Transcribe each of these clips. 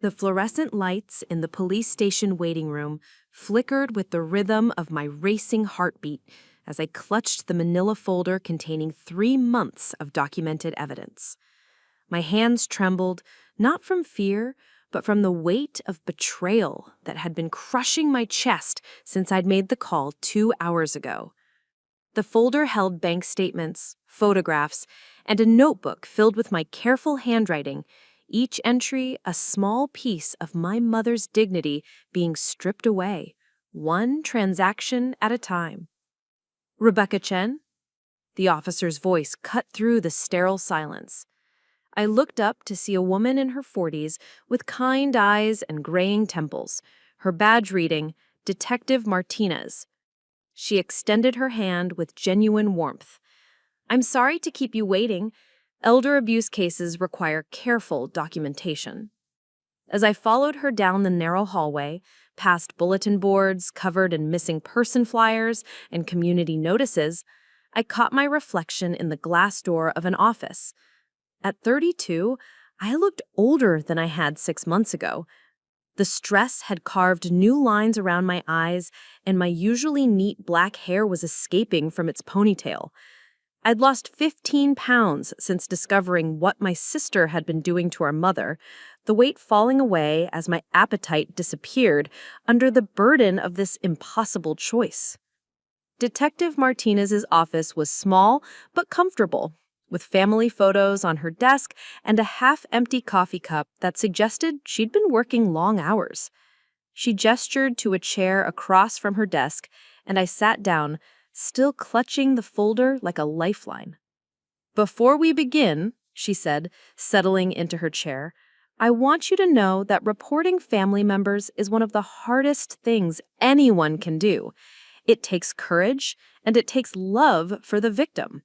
The fluorescent lights in the police station waiting room flickered with the rhythm of my racing heartbeat as I clutched the manila folder containing 3 months of documented evidence. My hands trembled, not from fear, but from the weight of betrayal that had been crushing my chest since I'd made the call 2 hours ago. The folder held bank statements, photographs, and a notebook filled with my careful handwriting, each entry a small piece of my mother's dignity being stripped away, one transaction at a time. Rebecca Chen? The officer's voice cut through the sterile silence. I looked up to see a woman in her 40s with kind eyes and graying temples, her badge reading, Detective Martinez. She extended her hand with genuine warmth. "I'm sorry to keep you waiting. Elder abuse cases require careful documentation." As I followed her down the narrow hallway, past bulletin boards covered in missing person flyers and community notices, I caught my reflection in the glass door of an office. At 32, I looked older than I had 6 months ago. The stress had carved new lines around my eyes, and my usually neat black hair was escaping from its ponytail. I'd lost 15 pounds since discovering what my sister had been doing to our mother, the weight falling away as my appetite disappeared under the burden of this impossible choice. Detective Martinez's office was small but comfortable, with family photos on her desk and a half-empty coffee cup that suggested she'd been working long hours. She gestured to a chair across from her desk, and I sat down, still clutching the folder like a lifeline. "Before we begin," she said, settling into her chair, "I want you to know that reporting family members is one of the hardest things anyone can do. It takes courage, and it takes love for the victim."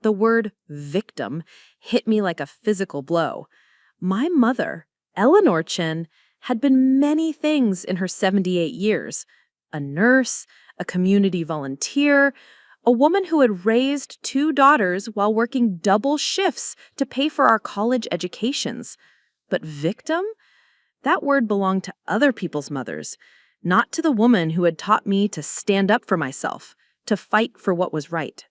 The word victim hit me like a physical blow. My mother, Eleanor Chen, had been many things in her 78 years. A nurse, a community volunteer, a woman who had raised 2 daughters while working double shifts to pay for our college educations. But victim? That word belonged to other people's mothers, not to the woman who had taught me to stand up for myself, to fight for what was right.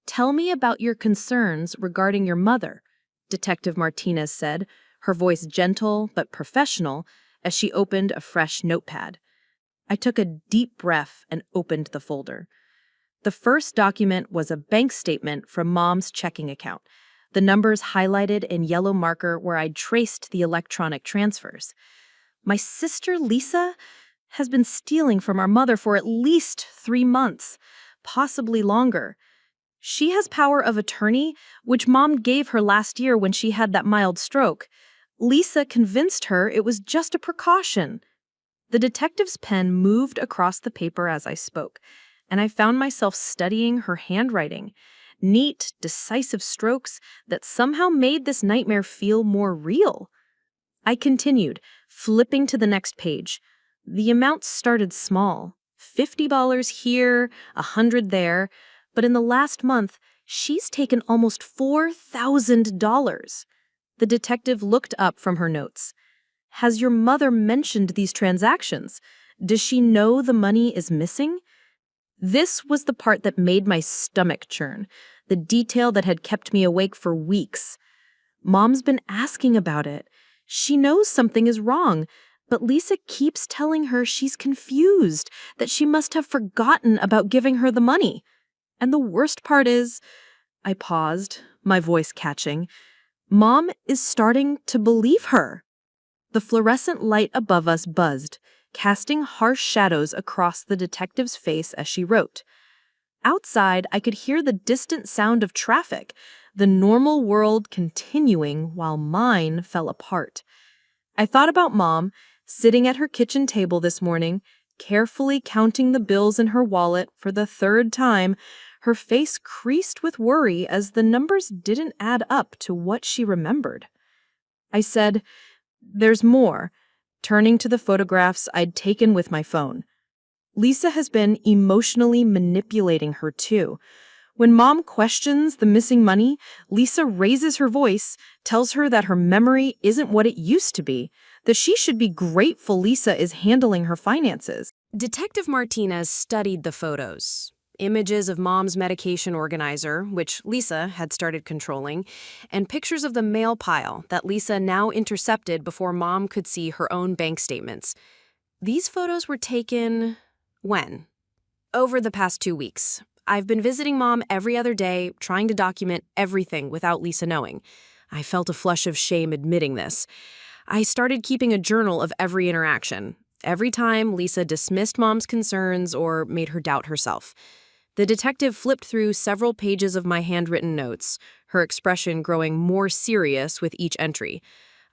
"Tell me about your concerns regarding your mother," Detective Martinez said, her voice gentle but professional as she opened a fresh notepad. I took a deep breath and opened the folder. The first document was a bank statement from Mom's checking account, the numbers highlighted in yellow marker where I'd traced the electronic transfers. My sister Lisa has been stealing from our mother for at least 3 months, possibly longer. She has power of attorney, which Mom gave her last year when she had that mild stroke. Lisa convinced her it was just a precaution. The detective's pen moved across the paper as I spoke, and I found myself studying her handwriting, neat, decisive strokes that somehow made this nightmare feel more real. I continued, flipping to the next page. The amounts started small, $50 here, $100 there, but in the last month, she's taken almost $4,000. The detective looked up from her notes. "Has your mother mentioned these transactions? Does she know the money is missing?" This was the part that made my stomach churn, the detail that had kept me awake for weeks. Mom's been asking about it. She knows something is wrong, but Lisa keeps telling her she's confused, that she must have forgotten about giving her the money. And the worst part is, I paused, my voice catching, Mom is starting to believe her. The fluorescent light above us buzzed, casting harsh shadows across the detective's face as she wrote. Outside, I could hear the distant sound of traffic, the normal world continuing while mine fell apart. I thought about Mom, sitting at her kitchen table this morning, carefully counting the bills in her wallet for the 3rd time, her face creased with worry as the numbers didn't add up to what she remembered. I said, "There's more," turning to the photographs I'd taken with my phone. "Lisa has been emotionally manipulating her too. When Mom questions the missing money, Lisa raises her voice, tells her that her memory isn't what it used to be, that she should be grateful Lisa is handling her finances. Detective Martinez studied the photos. Images of Mom's medication organizer, which Lisa had started controlling, and pictures of the mail pile that Lisa now intercepted before Mom could see her own bank statements. These photos were taken when? Over the past 2 weeks. I've been visiting Mom every other day, trying to document everything without Lisa knowing. I felt a flush of shame admitting this. I started keeping a journal of every interaction, every time Lisa dismissed Mom's concerns or made her doubt herself. The detective flipped through several pages of my handwritten notes, her expression growing more serious with each entry.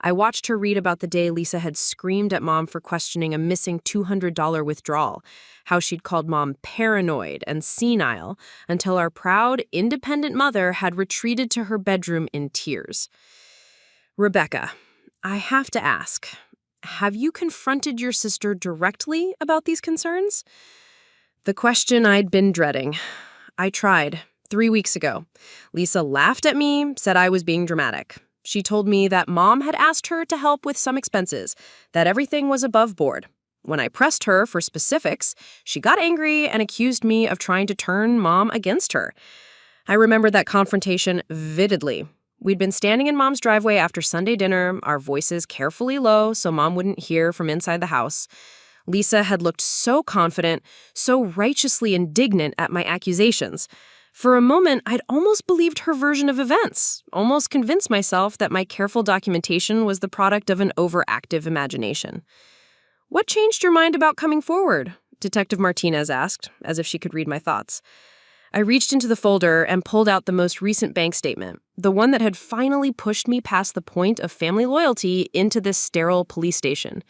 I watched her read about the day Lisa had screamed at Mom for questioning a missing $200 withdrawal, how she'd called Mom paranoid and senile, until our proud, independent mother had retreated to her bedroom in tears. Rebecca, I have to ask, have you confronted your sister directly about these concerns? The question I'd been dreading. I tried 3 weeks ago. Lisa laughed at me, said I was being dramatic. She told me that Mom had asked her to help with some expenses, that everything was above board. When I pressed her for specifics, she got angry and accused me of trying to turn Mom against her. I remember that confrontation vividly. We'd been standing in Mom's driveway after Sunday dinner, our voices carefully low so Mom wouldn't hear from inside the house. Lisa had looked so confident, so righteously indignant at my accusations. For a moment, I'd almost believed her version of events, almost convinced myself that my careful documentation was the product of an overactive imagination. "What changed your mind about coming forward?" Detective Martinez asked, as if she could read my thoughts. I reached into the folder and pulled out the most recent bank statement, the one that had finally pushed me past the point of family loyalty into this sterile police station.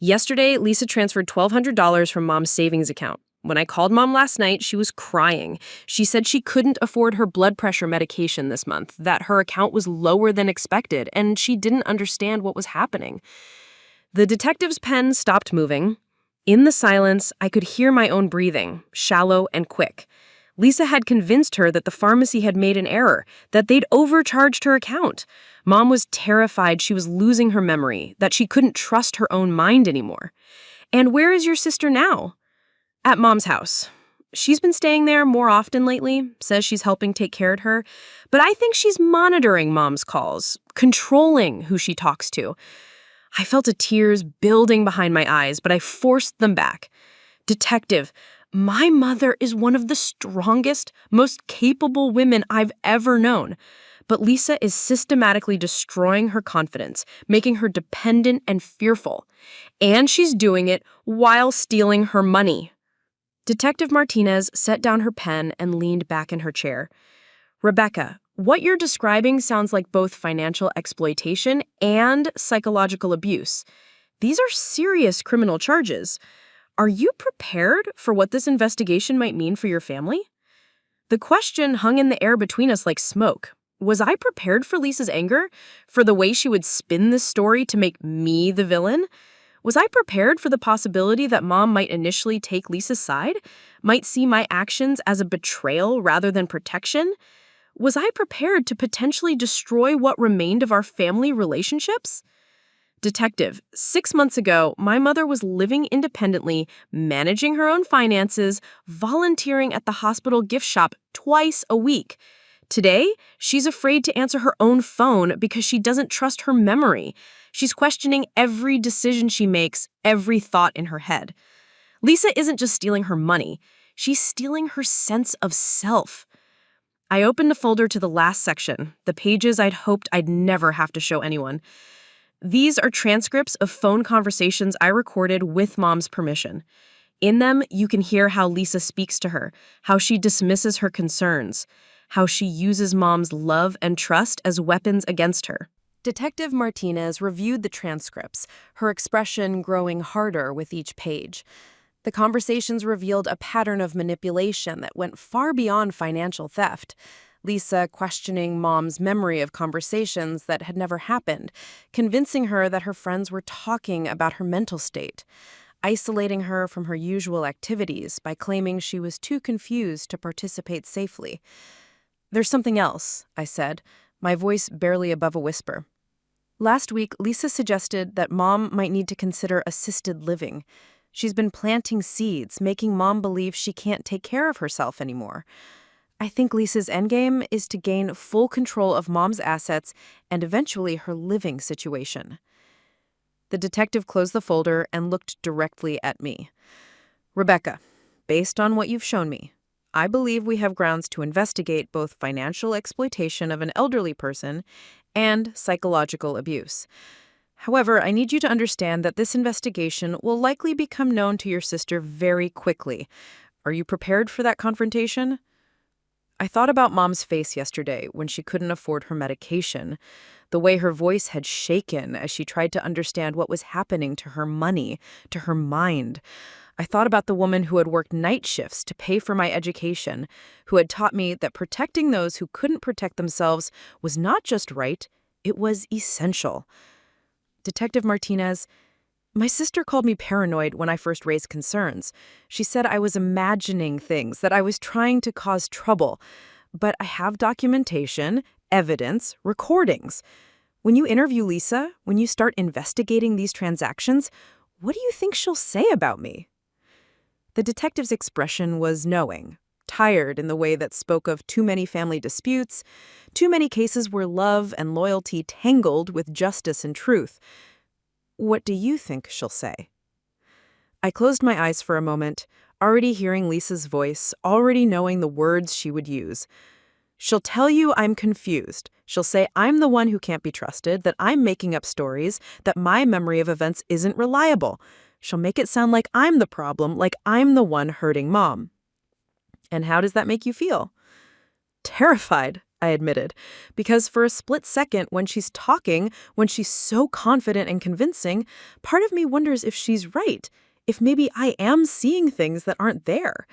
Yesterday, Lisa transferred $1,200 from Mom's savings account. When I called Mom last night, she was crying. She said she couldn't afford her blood pressure medication this month, that her account was lower than expected, and she didn't understand what was happening. The detective's pen stopped moving. In the silence, I could hear my own breathing, shallow and quick. Lisa had convinced her that the pharmacy had made an error, that they'd overcharged her account. Mom was terrified she was losing her memory, that she couldn't trust her own mind anymore. And where is your sister now? At Mom's house. She's been staying there more often lately, says she's helping take care of her, but I think she's monitoring Mom's calls, controlling who she talks to. I felt the tears building behind my eyes, but I forced them back. Detective, my mother is one of the strongest, most capable women I've ever known. But Lisa is systematically destroying her confidence, making her dependent and fearful. And she's doing it while stealing her money. Detective Martinez set down her pen and leaned back in her chair. Rebecca, what you're describing sounds like both financial exploitation and psychological abuse. These are serious criminal charges. Are you prepared for what this investigation might mean for your family? The question hung in the air between us like smoke. Was I prepared for Lisa's anger? For the way she would spin this story to make me the villain? Was I prepared for the possibility that Mom might initially take Lisa's side? Might see my actions as a betrayal rather than protection? Was I prepared to potentially destroy what remained of our family relationships? Detective, 6 months ago, my mother was living independently, managing her own finances, volunteering at the hospital gift shop twice a week. Today, she's afraid to answer her own phone because she doesn't trust her memory. She's questioning every decision she makes, every thought in her head. Lisa isn't just stealing her money. She's stealing her sense of self. I opened the folder to the last section, the pages I'd hoped I'd never have to show anyone. These are transcripts of phone conversations I recorded with Mom's permission. In them, you can hear how Lisa speaks to her, how she dismisses her concerns, how she uses Mom's love and trust as weapons against her. Detective Martinez reviewed the transcripts, her expression growing harder with each page. The conversations revealed a pattern of manipulation that went far beyond financial theft. Lisa questioning Mom's memory of conversations that had never happened, convincing her that her friends were talking about her mental state. isolating her from her usual activities by claiming she was too confused to participate safely. "There's something else," I said, my voice barely above a whisper. "Last week, Lisa suggested that Mom might need to consider assisted living. She's been planting seeds, making Mom believe she can't take care of herself anymore. I think Lisa's endgame is to gain full control of Mom's assets and eventually her living situation." The detective closed the folder and looked directly at me. "Rebecca, based on what you've shown me, I believe we have grounds to investigate both financial exploitation of an elderly person and psychological abuse. However, I need you to understand that this investigation will likely become known to your sister very quickly. Are you prepared for that confrontation?" I thought about Mom's face yesterday when she couldn't afford her medication, the way her voice had shaken as she tried to understand what was happening to her money, to her mind. I thought about the woman who had worked night shifts to pay for my education, who had taught me that protecting those who couldn't protect themselves was not just right, it was essential. "Detective Martinez, my sister called me paranoid when I first raised concerns. She said I was imagining things, that I was trying to cause trouble. But I have documentation, evidence, recordings. When you interview Lisa, when you start investigating these transactions, what do you think she'll say about me?" The detective's expression was knowing, tired in the way that spoke of too many family disputes, too many cases where love and loyalty tangled with justice and truth. "What do you think she'll say?" I closed my eyes for a moment, already hearing Lisa's voice, already knowing the words she would use. "She'll tell you I'm confused. She'll say I'm the one who can't be trusted, that I'm making up stories, that my memory of events isn't reliable. She'll make it sound like I'm the problem, like I'm the one hurting Mom." "And how does that make you feel?" "Terrified," I admitted, because for a split second when she's talking, when she's so confident and convincing, part of me wonders if she's right, if maybe I am seeing things that aren't there,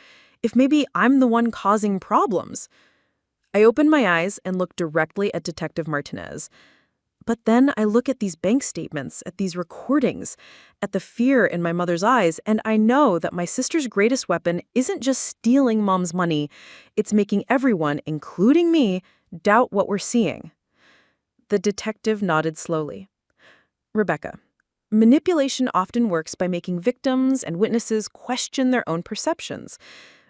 if maybe I'm the one causing problems. I opened my eyes and looked directly at Detective Martinez. But then I look at these bank statements, at these recordings, at the fear in my mother's eyes, and I know that my sister's greatest weapon isn't just stealing Mom's money, it's making everyone, including me, doubt what we're seeing. The detective nodded slowly. "Rebecca, manipulation often works by making victims and witnesses question their own perceptions.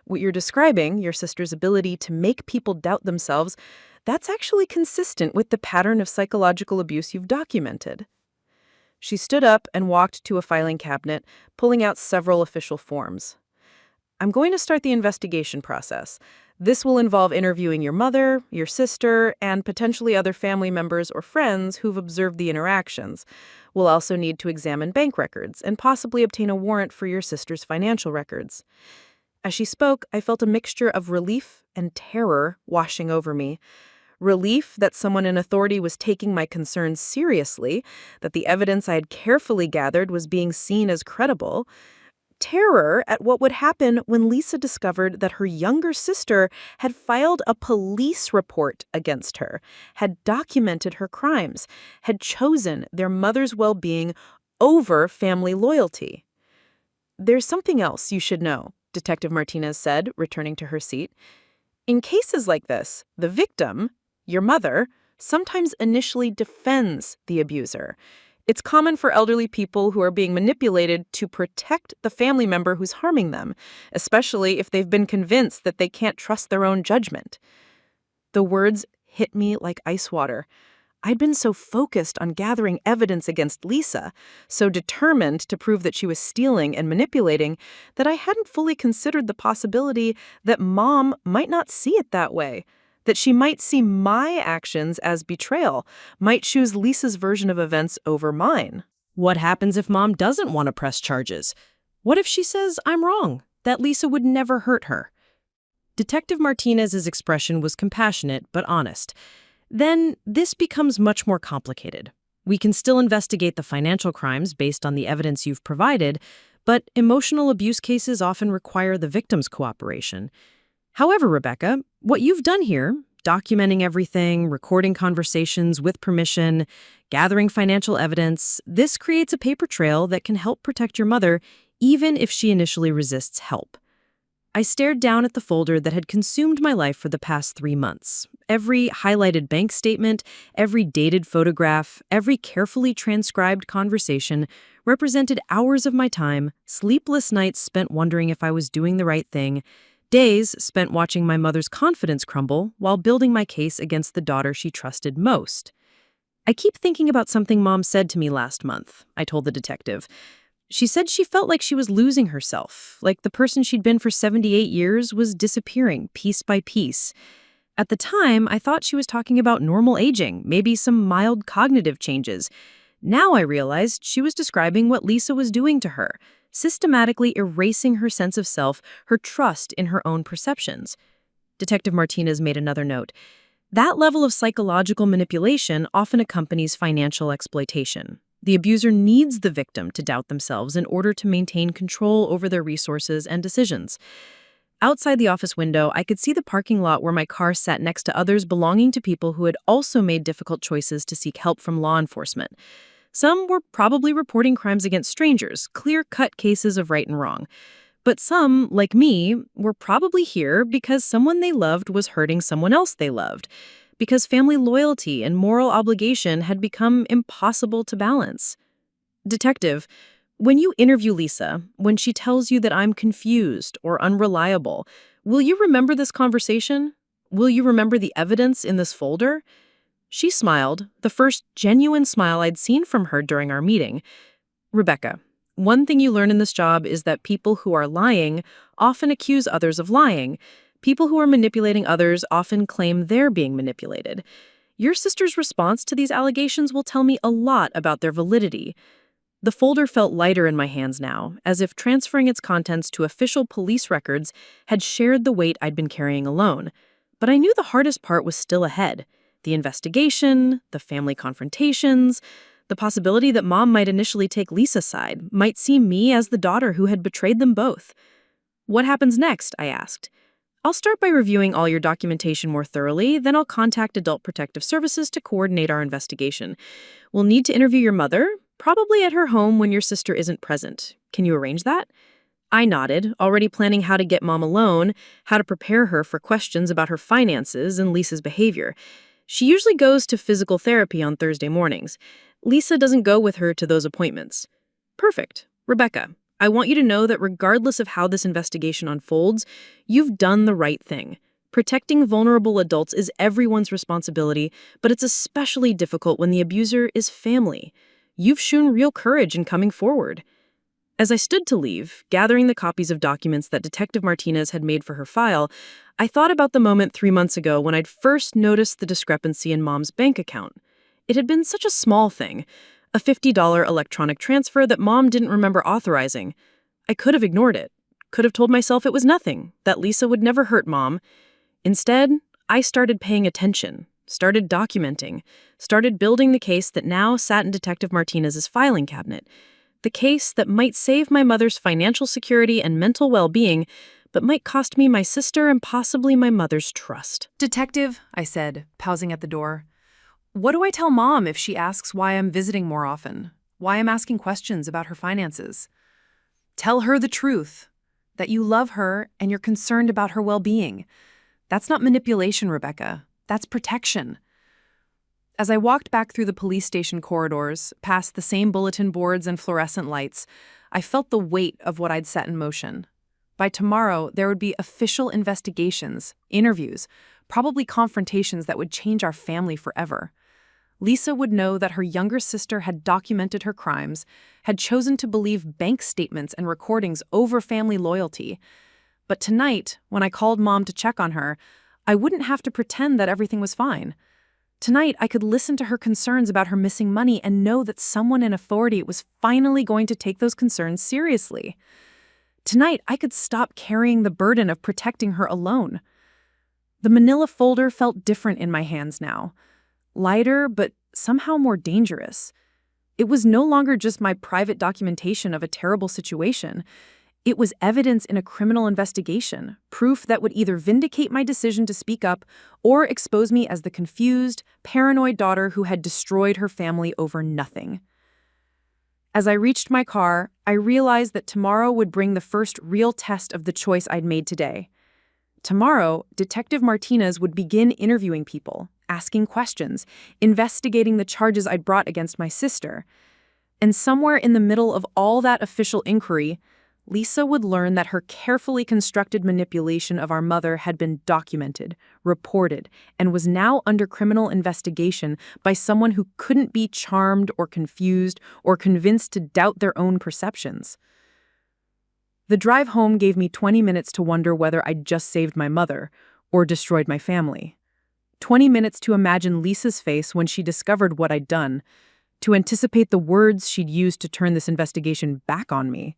What you're describing, your sister's ability to make people doubt themselves, that's actually consistent with the pattern of psychological abuse you've documented." She stood up and walked to a filing cabinet, pulling out several official forms. "I'm going to start the investigation process. This will involve interviewing your mother, your sister, and potentially other family members or friends who've observed the interactions. We'll also need to examine bank records and possibly obtain a warrant for your sister's financial records." As she spoke, I felt a mixture of relief and terror washing over me. Relief that someone in authority was taking my concerns seriously, that the evidence I had carefully gathered was being seen as credible. Terror at what would happen when Lisa discovered that her younger sister had filed a police report against her, had documented her crimes, had chosen their mother's well-being over family loyalty. "There's something else you should know," Detective Martinez said, returning to her seat. "In cases like this, the victim, your mother, sometimes initially defends the abuser. It's common for elderly people who are being manipulated to protect the family member who's harming them, especially if they've been convinced that they can't trust their own judgment." The words hit me like ice water. I'd been so focused on gathering evidence against Lisa, so determined to prove that she was stealing and manipulating, that I hadn't fully considered the possibility that Mom might not see it that way, that she might see my actions as betrayal, might choose Lisa's version of events over mine. What happens if Mom doesn't want to press charges? What if she says I'm wrong, that Lisa would never hurt her? Detective Martinez's expression was compassionate but honest. Then this becomes much more complicated. We can still investigate the financial crimes based on the evidence you've provided, but emotional abuse cases often require the victim's cooperation. However, Rebecca, what you've done here, documenting everything, recording conversations with permission, gathering financial evidence, this creates a paper trail that can help protect your mother even if she initially resists help. I stared down at the folder that had consumed my life for the past 3 months. Every highlighted bank statement, every dated photograph, every carefully transcribed conversation represented hours of my time, sleepless nights spent wondering if I was doing the right thing, days spent watching my mother's confidence crumble while building my case against the daughter she trusted most. I keep thinking about something Mom said to me last month, I told the detective. She said she felt like she was losing herself, like the person she'd been for 78 years was disappearing piece by piece. At the time, I thought she was talking about normal aging, maybe some mild cognitive changes. Now I realized she was describing what Lisa was doing to her, systematically erasing her sense of self, her trust in her own perceptions. Detective Martinez made another note. That level of psychological manipulation often accompanies financial exploitation. The abuser needs the victim to doubt themselves in order to maintain control over their resources and decisions. Outside the office window, I could see the parking lot where my car sat next to others belonging to people who had also made difficult choices to seek help from law enforcement. Some were probably reporting crimes against strangers, clear-cut cases of right and wrong. But some, like me, were probably here because someone they loved was hurting someone else they loved, because family loyalty and moral obligation had become impossible to balance. Detective, when you interview Lisa, when she tells you that I'm confused or unreliable, will you remember this conversation? Will you remember the evidence in this folder? She smiled, the first genuine smile I'd seen from her during our meeting. Rebecca, one thing you learn in this job is that people who are lying often accuse others of lying. People who are manipulating others often claim they're being manipulated. Your sister's response to these allegations will tell me a lot about their validity. The folder felt lighter in my hands now, as if transferring its contents to official police records had shared the weight I'd been carrying alone. But I knew the hardest part was still ahead. The investigation, the family confrontations, the possibility that Mom might initially take Lisa's side, might see me as the daughter who had betrayed them both. What happens next? I asked. I'll start by reviewing all your documentation more thoroughly, then I'll contact Adult Protective Services to coordinate our investigation. We'll need to interview your mother, probably at her home when your sister isn't present. Can you arrange that? I nodded, already planning how to get Mom alone, how to prepare her for questions about her finances and Lisa's behavior. She usually goes to physical therapy on Thursday mornings. Lisa doesn't go with her to those appointments. Perfect. Rebecca, I want you to know that regardless of how this investigation unfolds, you've done the right thing. Protecting vulnerable adults is everyone's responsibility, but it's especially difficult when the abuser is family. You've shown real courage in coming forward. As I stood to leave, gathering the copies of documents that Detective Martinez had made for her file, I thought about the moment 3 months ago when I'd first noticed the discrepancy in Mom's bank account. It had been such a small thing, a $50 electronic transfer that Mom didn't remember authorizing. I could have ignored it, could have told myself it was nothing, that Lisa would never hurt Mom. Instead, I started paying attention, started documenting, started building the case that now sat in Detective Martinez's filing cabinet. The case that might save my mother's financial security and mental well-being, but might cost me my sister and possibly my mother's trust. Detective, I said, pausing at the door. What do I tell Mom if she asks why I'm visiting more often? Why I'm asking questions about her finances? Tell her the truth, that you love her and you're concerned about her well-being. That's not manipulation, Rebecca. That's protection. As I walked back through the police station corridors, past the same bulletin boards and fluorescent lights, I felt the weight of what I'd set in motion. By tomorrow, there would be official investigations, interviews, probably confrontations that would change our family forever. Lisa would know that her younger sister had documented her crimes, had chosen to believe bank statements and recordings over family loyalty. But tonight, when I called Mom to check on her, I wouldn't have to pretend that everything was fine. Tonight, I could listen to her concerns about her missing money and know that someone in authority was finally going to take those concerns seriously. Tonight, I could stop carrying the burden of protecting her alone. The manila folder felt different in my hands now. Lighter, but somehow more dangerous. It was no longer just my private documentation of a terrible situation. It was evidence in a criminal investigation, proof that would either vindicate my decision to speak up or expose me as the confused, paranoid daughter who had destroyed her family over nothing. As I reached my car, I realized that tomorrow would bring the first real test of the choice I'd made today. Tomorrow, Detective Martinez would begin interviewing people, asking questions, investigating the charges I'd brought against my sister. And somewhere in the middle of all that official inquiry, Lisa would learn that her carefully constructed manipulation of our mother had been documented, reported, and was now under criminal investigation by someone who couldn't be charmed or confused or convinced to doubt their own perceptions. The drive home gave me 20 minutes to wonder whether I'd just saved my mother or destroyed my family. 20 minutes to imagine Lisa's face when she discovered what I'd done, to anticipate the words she'd used to turn this investigation back on me.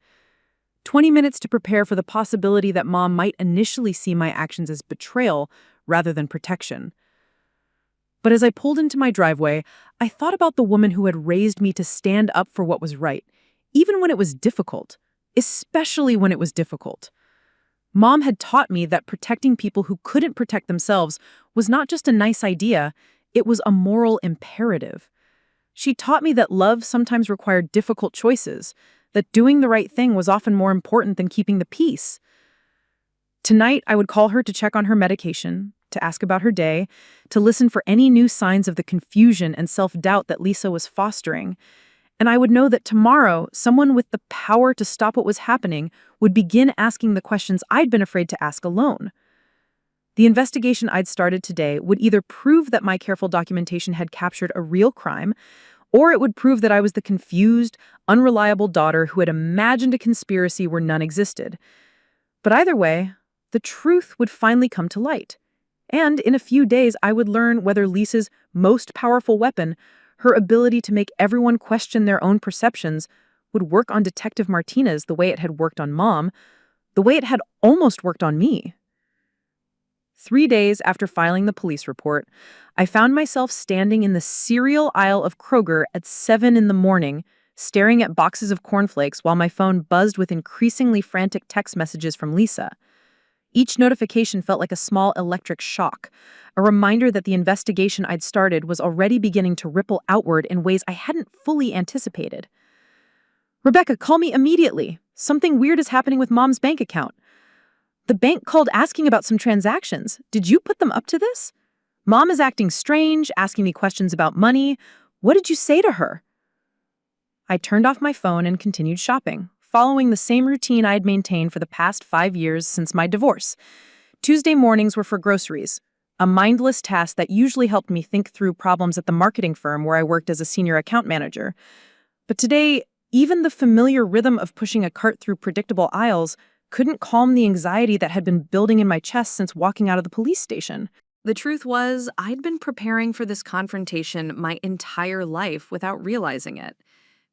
20 minutes to prepare for the possibility that Mom might initially see my actions as betrayal rather than protection. But as I pulled into my driveway, I thought about the woman who had raised me to stand up for what was right, even when it was difficult, especially when it was difficult. Mom had taught me that protecting people who couldn't protect themselves was not just a nice idea, it was a moral imperative. She taught me that love sometimes required difficult choices, that doing the right thing was often more important than keeping the peace. Tonight, I would call her to check on her medication, to ask about her day, to listen for any new signs of the confusion and self-doubt that Lisa was fostering. And I would know that tomorrow, someone with the power to stop what was happening would begin asking the questions I'd been afraid to ask alone. The investigation I'd started today would either prove that my careful documentation had captured a real crime, or it would prove that I was the confused, unreliable daughter who had imagined a conspiracy where none existed. But either way, the truth would finally come to light. And in a few days, I would learn whether Lisa's most powerful weapon, her ability to make everyone question their own perceptions, would work on Detective Martinez the way it had worked on Mom, the way it had almost worked on me. 3 days after filing the police report, I found myself standing in the cereal aisle of Kroger at 7 in the morning, staring at boxes of cornflakes while my phone buzzed with increasingly frantic text messages from Lisa. Each notification felt like a small electric shock, a reminder that the investigation I'd started was already beginning to ripple outward in ways I hadn't fully anticipated. "Rebecca, call me immediately. Something weird is happening with Mom's bank account. The bank called asking about some transactions. Did you put them up to this? Mom is acting strange, asking me questions about money. What did you say to her?" I turned off my phone and continued shopping, following the same routine I'd maintained for the past 5 years since my divorce. Tuesday mornings were for groceries, a mindless task that usually helped me think through problems at the marketing firm where I worked as a senior account manager. But today, even the familiar rhythm of pushing a cart through predictable aisles couldn't calm the anxiety that had been building in my chest since walking out of the police station. The truth was, I'd been preparing for this confrontation my entire life without realizing it.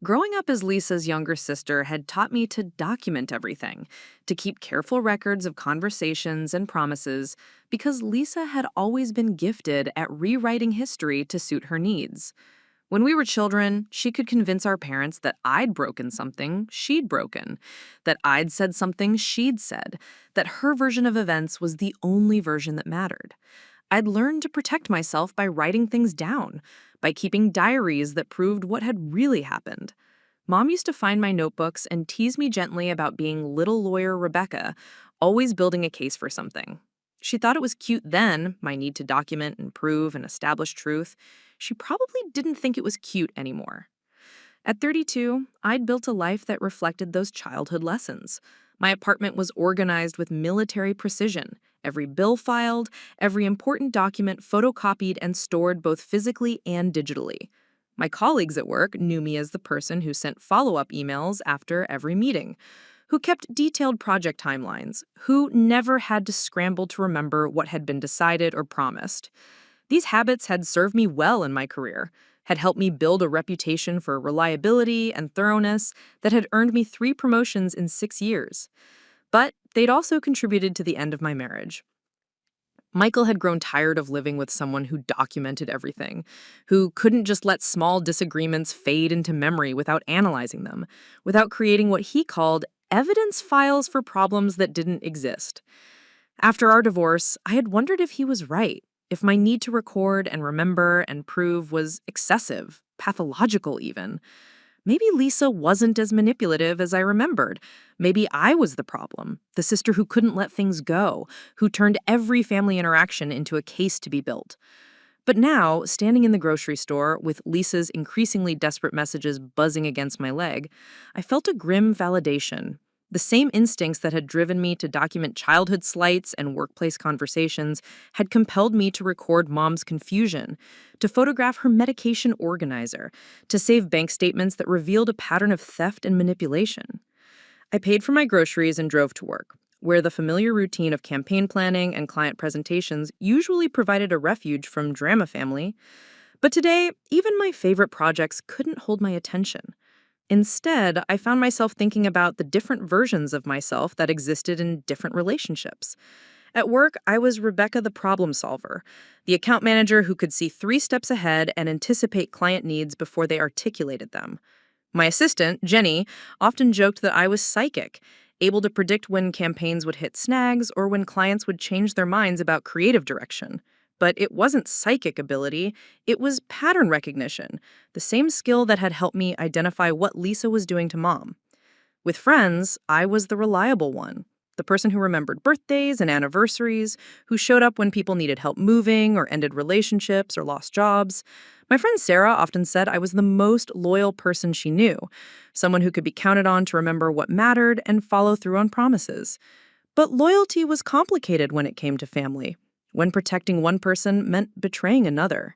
Growing up as Lisa's younger sister had taught me to document everything, to keep careful records of conversations and promises, because Lisa had always been gifted at rewriting history to suit her needs. When we were children, she could convince our parents that I'd broken something she'd broken, that I'd said something she'd said, that her version of events was the only version that mattered. I'd learned to protect myself by writing things down, by keeping diaries that proved what had really happened. Mom used to find my notebooks and tease me gently about being little lawyer Rebecca, always building a case for something. She thought it was cute then, my need to document and prove and establish truth. She probably didn't think it was cute anymore. At 32, I'd built a life that reflected those childhood lessons. My apartment was organized with military precision, every bill filed, every important document photocopied and stored both physically and digitally. My colleagues at work knew me as the person who sent follow-up emails after every meeting, who kept detailed project timelines, who never had to scramble to remember what had been decided or promised. These habits had served me well in my career, had helped me build a reputation for reliability and thoroughness that had earned me 3 promotions in 6 years. But they'd also contributed to the end of my marriage. Michael had grown tired of living with someone who documented everything, who couldn't just let small disagreements fade into memory without analyzing them, without creating what he called evidence files for problems that didn't exist. After our divorce, I had wondered if he was right, if my need to record and remember and prove was excessive, pathological even. Maybe Lisa wasn't as manipulative as I remembered. Maybe I was the problem, the sister who couldn't let things go, who turned every family interaction into a case to be built. But now, standing in the grocery store with Lisa's increasingly desperate messages buzzing against my leg, I felt a grim validation. The same instincts that had driven me to document childhood slights and workplace conversations had compelled me to record Mom's confusion, to photograph her medication organizer, to save bank statements that revealed a pattern of theft and manipulation. I paid for my groceries and drove to work, where the familiar routine of campaign planning and client presentations usually provided a refuge from drama family. But today, even my favorite projects couldn't hold my attention. Instead, I found myself thinking about the different versions of myself that existed in different relationships. At work, I was Rebecca the problem solver, the account manager who could see 3 steps ahead and anticipate client needs before they articulated them. My assistant, Jenny, often joked that I was psychic, able to predict when campaigns would hit snags or when clients would change their minds about creative direction. But it wasn't psychic ability, it was pattern recognition, the same skill that had helped me identify what Lisa was doing to Mom. With friends, I was the reliable one, the person who remembered birthdays and anniversaries, who showed up when people needed help moving or ended relationships or lost jobs. My friend Sarah often said I was the most loyal person she knew, someone who could be counted on to remember what mattered and follow through on promises. But loyalty was complicated when it came to family, when protecting one person meant betraying another.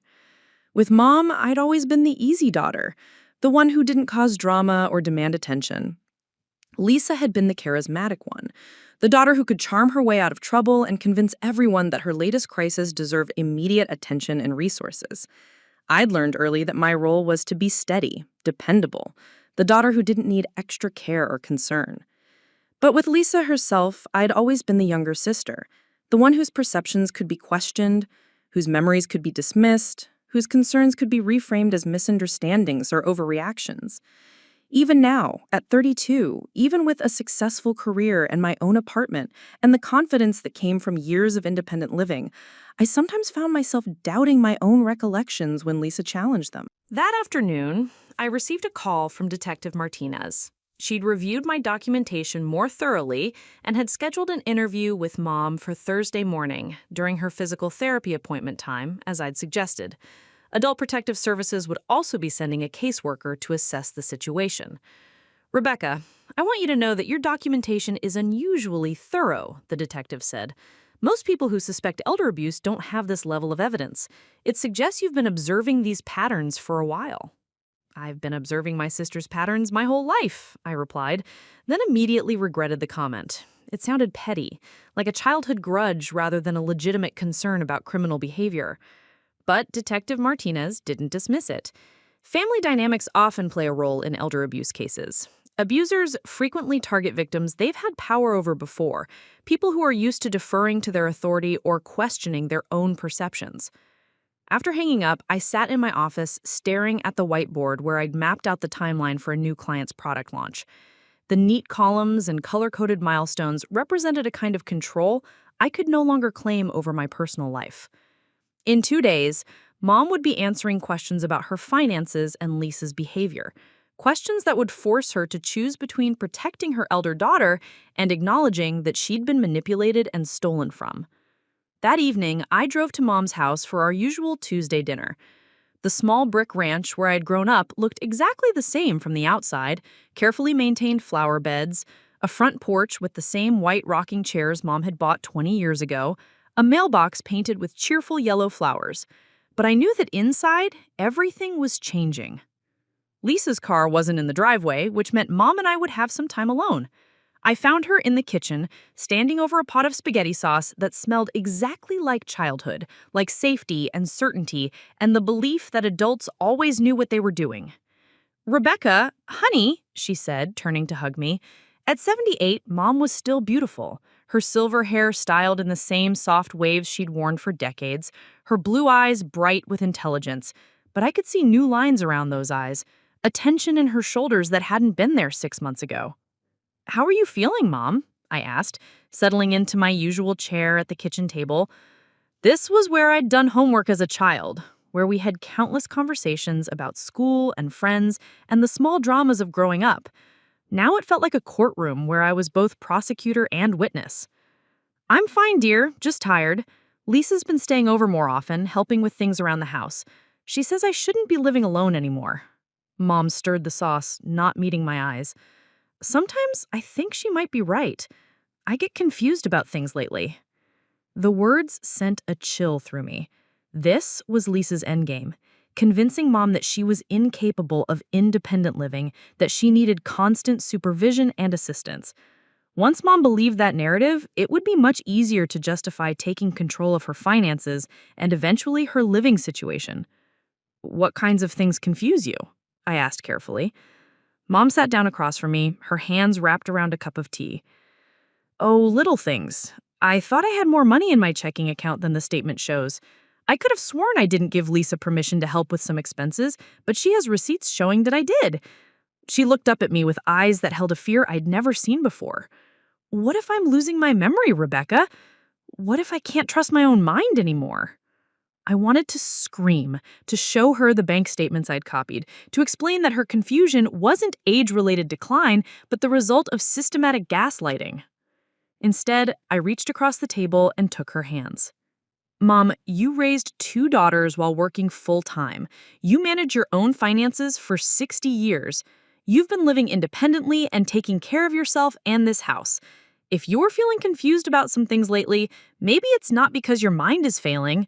With Mom, I'd always been the easy daughter, the one who didn't cause drama or demand attention. Lisa had been the charismatic one, the daughter who could charm her way out of trouble and convince everyone that her latest crisis deserved immediate attention and resources. I'd learned early that my role was to be steady, dependable, the daughter who didn't need extra care or concern. But with Lisa herself, I'd always been the younger sister, the one whose perceptions could be questioned, whose memories could be dismissed, whose concerns could be reframed as misunderstandings or overreactions. Even now, at 32, even with a successful career and my own apartment and the confidence that came from years of independent living, I sometimes found myself doubting my own recollections when Lisa challenged them. That afternoon, I received a call from Detective Martinez. She'd reviewed my documentation more thoroughly and had scheduled an interview with Mom for Thursday morning during her physical therapy appointment time, as I'd suggested. Adult Protective Services would also be sending a caseworker to assess the situation. "Rebecca, I want you to know that your documentation is unusually thorough," the detective said. "Most people who suspect elder abuse don't have this level of evidence. It suggests you've been observing these patterns for a while." "I've been observing my sister's patterns my whole life," I replied, then immediately regretted the comment. It sounded petty, like a childhood grudge rather than a legitimate concern about criminal behavior. But Detective Martinez didn't dismiss it. Family dynamics often play a role in elder abuse cases. Abusers frequently target victims they've had power over before, people who are used to deferring to their authority or questioning their own perceptions. After hanging up, I sat in my office staring at the whiteboard where I'd mapped out the timeline for a new client's product launch. The neat columns and color-coded milestones represented a kind of control I could no longer claim over my personal life. In 2 days, Mom would be answering questions about her finances and Lisa's behavior, questions that would force her to choose between protecting her elder daughter and acknowledging that she'd been manipulated and stolen from. That evening, I drove to Mom's house for our usual Tuesday dinner. The small brick ranch where I'd grown up looked exactly the same from the outside: carefully maintained flower beds, a front porch with the same white rocking chairs Mom had bought 20 years ago, a mailbox painted with cheerful yellow flowers. But I knew that inside, everything was changing. Lisa's car wasn't in the driveway, which meant Mom and I would have some time alone. I found her in the kitchen, standing over a pot of spaghetti sauce that smelled exactly like childhood, like safety and certainty and the belief that adults always knew what they were doing. "Rebecca, honey," she said, turning to hug me. At 78, Mom was still beautiful, her silver hair styled in the same soft waves she'd worn for decades, her blue eyes bright with intelligence. But I could see new lines around those eyes, a tension in her shoulders that hadn't been there 6 months ago. "How are you feeling, Mom?" I asked, settling into my usual chair at the kitchen table. This was where I'd done homework as a child. where we had countless conversations about school and friends and the small dramas of growing up. Now it felt like a courtroom where I was both prosecutor and witness. "I'm fine, dear, just tired. Lisa's been staying over more often, helping with things around the house. She says I shouldn't be living alone anymore." Mom stirred the sauce, not meeting my eyes. "Sometimes I think she might be right. I get confused about things lately." The words sent a chill through me. This was Lisa's endgame, convincing Mom that she was incapable of independent living, that she needed constant supervision and assistance. Once Mom believed that narrative, it would be much easier to justify taking control of her finances and eventually her living situation. "What kinds of things confuse you?" I asked carefully. Mom sat down across from me, her hands wrapped around a cup of tea. "Oh, little things. I thought I had more money in my checking account than the statement shows. I could have sworn I didn't give Lisa permission to help with some expenses, but she has receipts showing that I did." She looked up at me with eyes that held a fear I'd never seen before. "What if I'm losing my memory, Rebecca? What if I can't trust my own mind anymore?" I wanted to scream, to show her the bank statements I'd copied, to explain that her confusion wasn't age-related decline, but the result of systematic gaslighting. Instead, I reached across the table and took her hands. "Mom, you raised 2 daughters while working full-time. You manage your own finances for 60 years. You've been living independently and taking care of yourself and this house. If you're feeling confused about some things lately, maybe it's not because your mind is failing.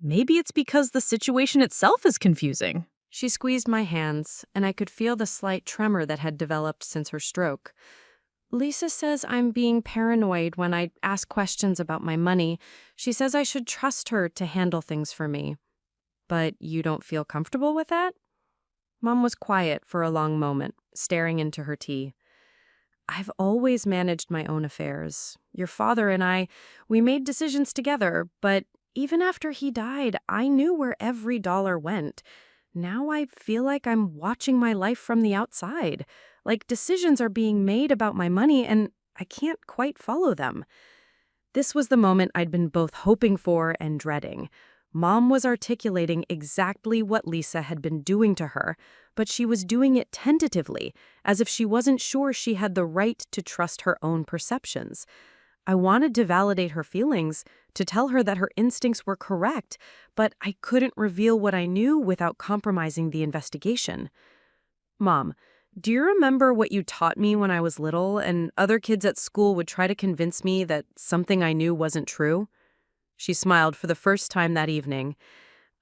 Maybe it's because the situation itself is confusing." She squeezed my hands, and I could feel the slight tremor that had developed since her stroke. "Lisa says I'm being paranoid when I ask questions about my money. She says I should trust her to handle things for me." "But you don't feel comfortable with that?" Mom was quiet for a long moment, staring into her tea. "I've always managed my own affairs. Your father and I, we made decisions together, but even after he died, I knew where every dollar went. Now I feel like I'm watching my life from the outside, like decisions are being made about my money and I can't quite follow them." This was the moment I'd been both hoping for and dreading. Mom was articulating exactly what Lisa had been doing to her, but she was doing it tentatively, as if she wasn't sure she had the right to trust her own perceptions. I wanted to validate her feelings, to tell her that her instincts were correct, but I couldn't reveal what I knew without compromising the investigation. "Mom, do you remember what you taught me when I was little and other kids at school would try to convince me that something I knew wasn't true?" She smiled for the first time that evening.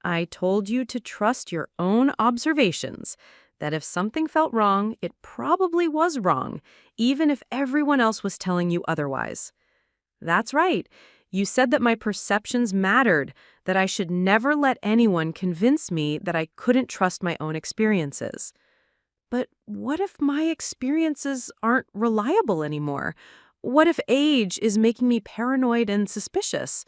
"I told you to trust your own observations, that if something felt wrong, it probably was wrong, even if everyone else was telling you otherwise." "That's right. You said that my perceptions mattered, that I should never let anyone convince me that I couldn't trust my own experiences." "But what if my experiences aren't reliable anymore? What if age is making me paranoid and suspicious?"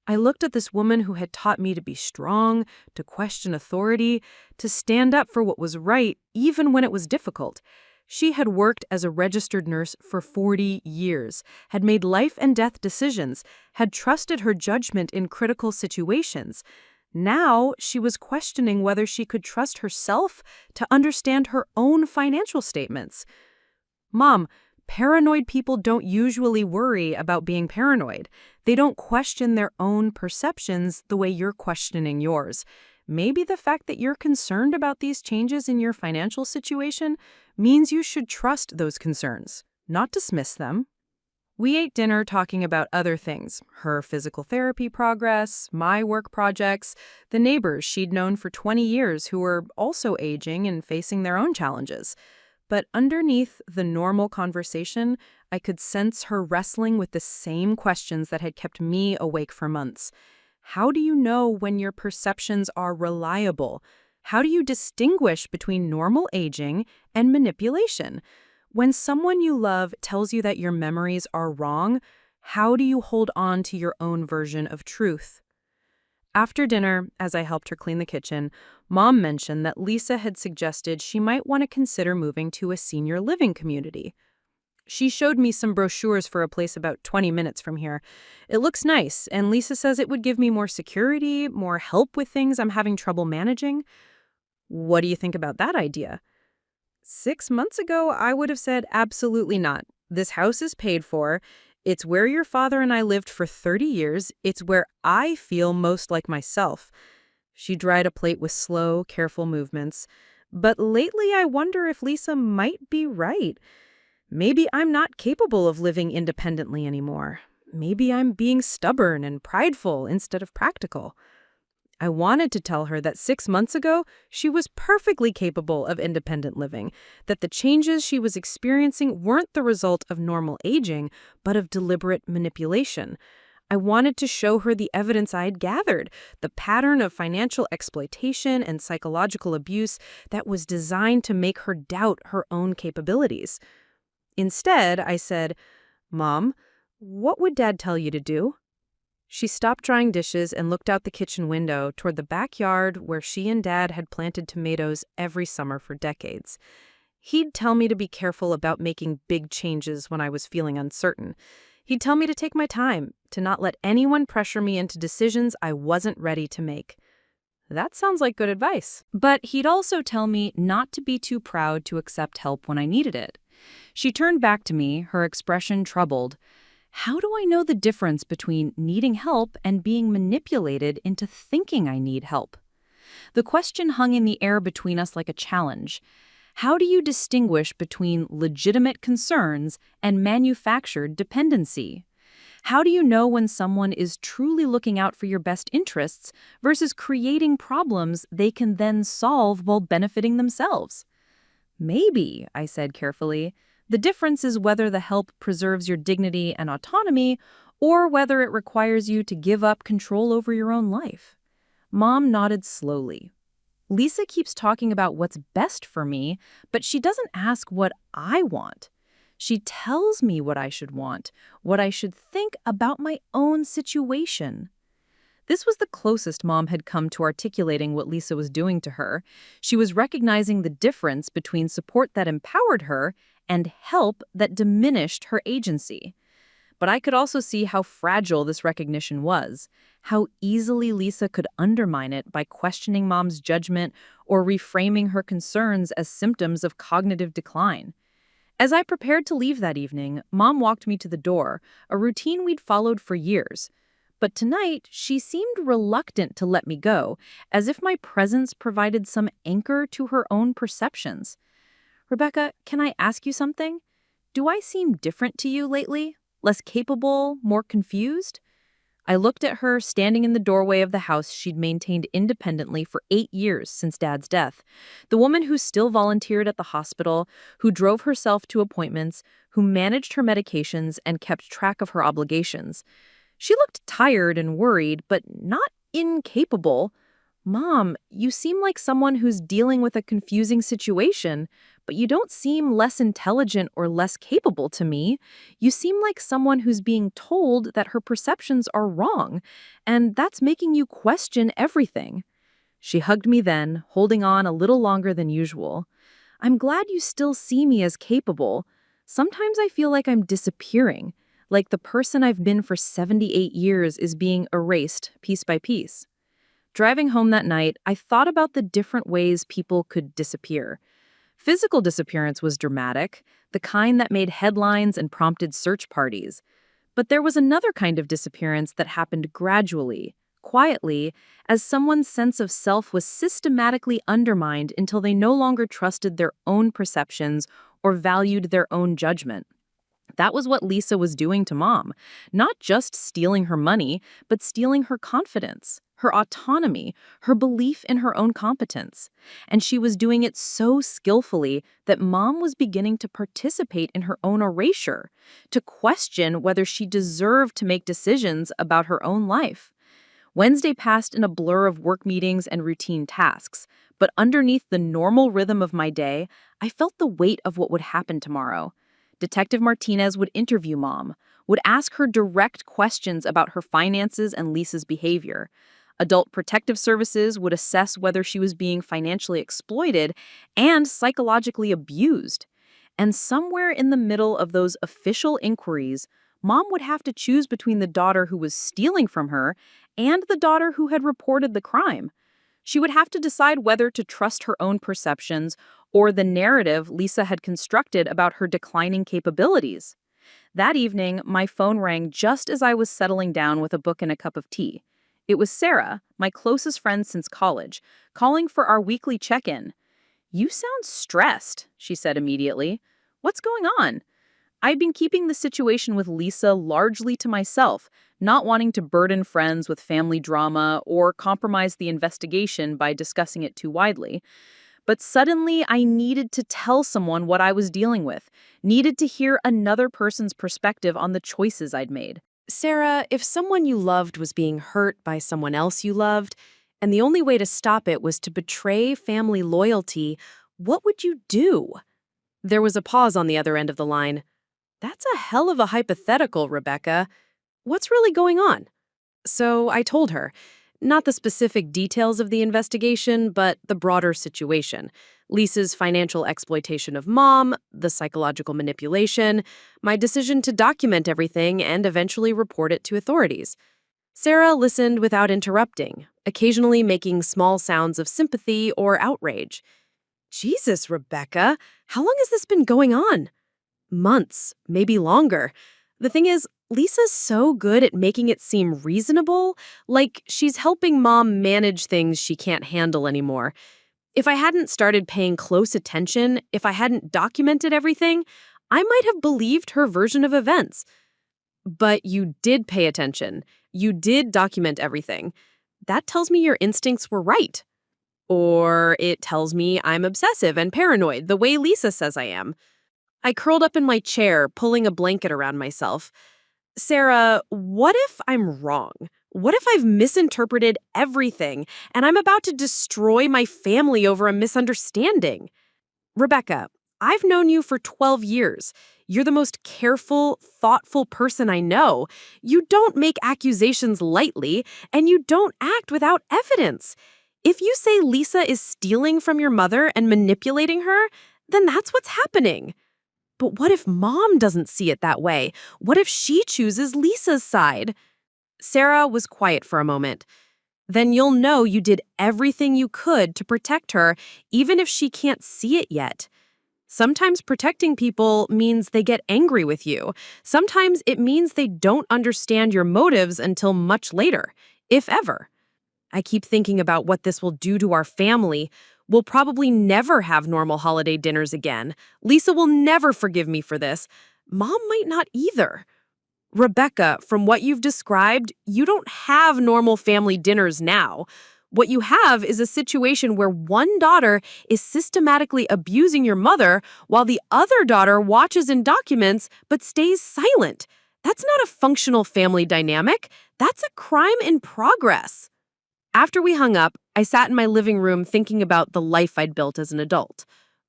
I looked at this woman who had taught me to be strong, to question authority, to stand up for what was right, even when it was difficult. She had worked as a registered nurse for 40 years, had made life-and-death decisions, had trusted her judgment in critical situations. Now she was questioning whether she could trust herself to understand her own financial statements. "Mom, paranoid people don't usually worry about being paranoid. They don't question their own perceptions the way you're questioning yours. Maybe the fact that you're concerned about these changes in your financial situation means you should trust those concerns, not dismiss them." We ate dinner talking about other things, her physical therapy progress, my work projects, the neighbors she'd known for 20 years who were also aging and facing their own challenges. But underneath the normal conversation, I could sense her wrestling with the same questions that had kept me awake for months. How do you know when your perceptions are reliable? How do you distinguish between normal aging and manipulation? When someone you love tells you that your memories are wrong, how do you hold on to your own version of truth? After dinner, as I helped her clean the kitchen, Mom mentioned that Lisa had suggested she might want to consider moving to a senior living community. She showed me some brochures for a place about 20 minutes from here. It looks nice, and Lisa says it would give me more security, more help with things I'm having trouble managing. What do you think about that idea? 6 months ago, I would have said absolutely not. This house is paid for. It's where your father and I lived for 30 years. It's where I feel most like myself. She dried a plate with slow, careful movements. But lately, I wonder if Lisa might be right. Maybe I'm not capable of living independently anymore. Maybe I'm being stubborn and prideful instead of practical. I wanted to tell her that 6 months ago, she was perfectly capable of independent living, that the changes she was experiencing weren't the result of normal aging, but of deliberate manipulation. I wanted to show her the evidence I had gathered, the pattern of financial exploitation and psychological abuse that was designed to make her doubt her own capabilities. Instead, I said, "Mom, what would Dad tell you to do?" She stopped drying dishes and looked out the kitchen window toward the backyard where she and Dad had planted tomatoes every summer for decades. He'd tell me to be careful about making big changes when I was feeling uncertain. He'd tell me to take my time, to not let anyone pressure me into decisions I wasn't ready to make. That sounds like good advice. But he'd also tell me not to be too proud to accept help when I needed it. She turned back to me, her expression troubled. How do I know the difference between needing help and being manipulated into thinking I need help? The question hung in the air between us like a challenge. How do you distinguish between legitimate concerns and manufactured dependency? How do you know when someone is truly looking out for your best interests versus creating problems they can then solve while benefiting themselves? Maybe, I said carefully, the difference is whether the help preserves your dignity and autonomy or whether it requires you to give up control over your own life. Mom nodded slowly. Lisa keeps talking about what's best for me, but she doesn't ask what I want. She tells me what I should want, what I should think about my own situation. This was the closest Mom had come to articulating what Lisa was doing to her. She was recognizing the difference between support that empowered her and help that diminished her agency. But I could also see how fragile this recognition was, how easily Lisa could undermine it by questioning Mom's judgment or reframing her concerns as symptoms of cognitive decline. As I prepared to leave that evening, Mom walked me to the door, a routine we'd followed for years. But tonight, she seemed reluctant to let me go, as if my presence provided some anchor to her own perceptions. "Rebecca, can I ask you something? Do I seem different to you lately? Less capable, more confused?" I looked at her standing in the doorway of the house she'd maintained independently for 8 years since Dad's death. The woman who still volunteered at the hospital, who drove herself to appointments, who managed her medications and kept track of her obligations. She looked tired and worried, but not incapable. "Mom, you seem like someone who's dealing with a confusing situation, but you don't seem less intelligent or less capable to me. You seem like someone who's being told that her perceptions are wrong, and that's making you question everything." She hugged me then, holding on a little longer than usual. "I'm glad you still see me as capable. Sometimes I feel like I'm disappearing, like the person I've been for 78 years is being erased piece by piece." Driving home that night, I thought about the different ways people could disappear. Physical disappearance was dramatic, the kind that made headlines and prompted search parties. But there was another kind of disappearance that happened gradually, quietly, as someone's sense of self was systematically undermined until they no longer trusted their own perceptions or valued their own judgment. That was what Lisa was doing to Mom, not just stealing her money, but stealing her confidence, her autonomy, her belief in her own competence. And she was doing it so skillfully that Mom was beginning to participate in her own erasure, to question whether she deserved to make decisions about her own life. Wednesday passed in a blur of work meetings and routine tasks, but underneath the normal rhythm of my day, I felt the weight of what would happen tomorrow. Detective Martinez would interview Mom, would ask her direct questions about her finances and Lisa's behavior. Adult Protective Services would assess whether she was being financially exploited and psychologically abused. And somewhere in the middle of those official inquiries, Mom would have to choose between the daughter who was stealing from her and the daughter who had reported the crime. She would have to decide whether to trust her own perceptions or the narrative Lisa had constructed about her declining capabilities. That evening, my phone rang just as I was settling down with a book and a cup of tea. It was Sarah, my closest friend since college, calling for our weekly check-in. "You sound stressed," she said immediately. "What's going on?" I'd been keeping the situation with Lisa largely to myself, not wanting to burden friends with family drama or compromise the investigation by discussing it too widely. But suddenly, I needed to tell someone what I was dealing with, needed to hear another person's perspective on the choices I'd made. Sarah, if someone you loved was being hurt by someone else you loved, and the only way to stop it was to betray family loyalty, what would you do? There was a pause on the other end of the line. That's a hell of a hypothetical, Rebecca. What's really going on? So I told her, not the specific details of the investigation, but the broader situation. Lisa's financial exploitation of Mom, the psychological manipulation, my decision to document everything and eventually report it to authorities. Sarah listened without interrupting, occasionally making small sounds of sympathy or outrage. Jesus, Rebecca, how long has this been going on? Months, maybe longer. The thing is, Lisa's so good at making it seem reasonable, like she's helping Mom manage things she can't handle anymore. If I hadn't started paying close attention, if I hadn't documented everything, I might have believed her version of events. But you did pay attention. You did document everything. That tells me your instincts were right. Or it tells me I'm obsessive and paranoid, the way Lisa says I am. I curled up in my chair, pulling a blanket around myself. Sarah, what if I'm wrong? What if I've misinterpreted everything and I'm about to destroy my family over a misunderstanding? Rebecca, I've known you for 12 years. You're the most careful, thoughtful person I know. You don't make accusations lightly, and you don't act without evidence. If you say Lisa is stealing from your mother and manipulating her, then that's what's happening. But what if Mom doesn't see it that way? What if she chooses Lisa's side? Sarah was quiet for a moment. Then you'll know you did everything you could to protect her, even if she can't see it yet. Sometimes protecting people means they get angry with you. Sometimes it means they don't understand your motives until much later, if ever. I keep thinking about what this will do to our family. We'll probably never have normal holiday dinners again. Lisa will never forgive me for this. Mom might not either. Rebecca, from what you've described, you don't have normal family dinners now. What you have is a situation where one daughter is systematically abusing your mother while the other daughter watches and documents but stays silent. That's not a functional family dynamic. That's a crime in progress. After we hung up, I sat in my living room thinking about the life I'd built as an adult.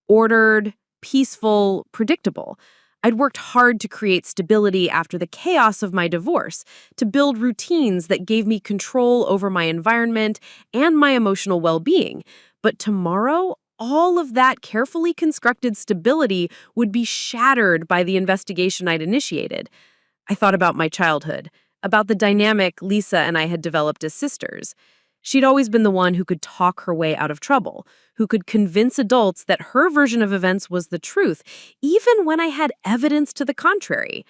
Ordered, peaceful, predictable. I'd worked hard to create stability after the chaos of my divorce, to build routines that gave me control over my environment and my emotional well-being. But tomorrow, all of that carefully constructed stability would be shattered by the investigation I'd initiated. I thought about my childhood, about the dynamic Lisa and I had developed as sisters. She'd always been the one who could talk her way out of trouble, who could convince adults that her version of events was the truth, even when I had evidence to the contrary.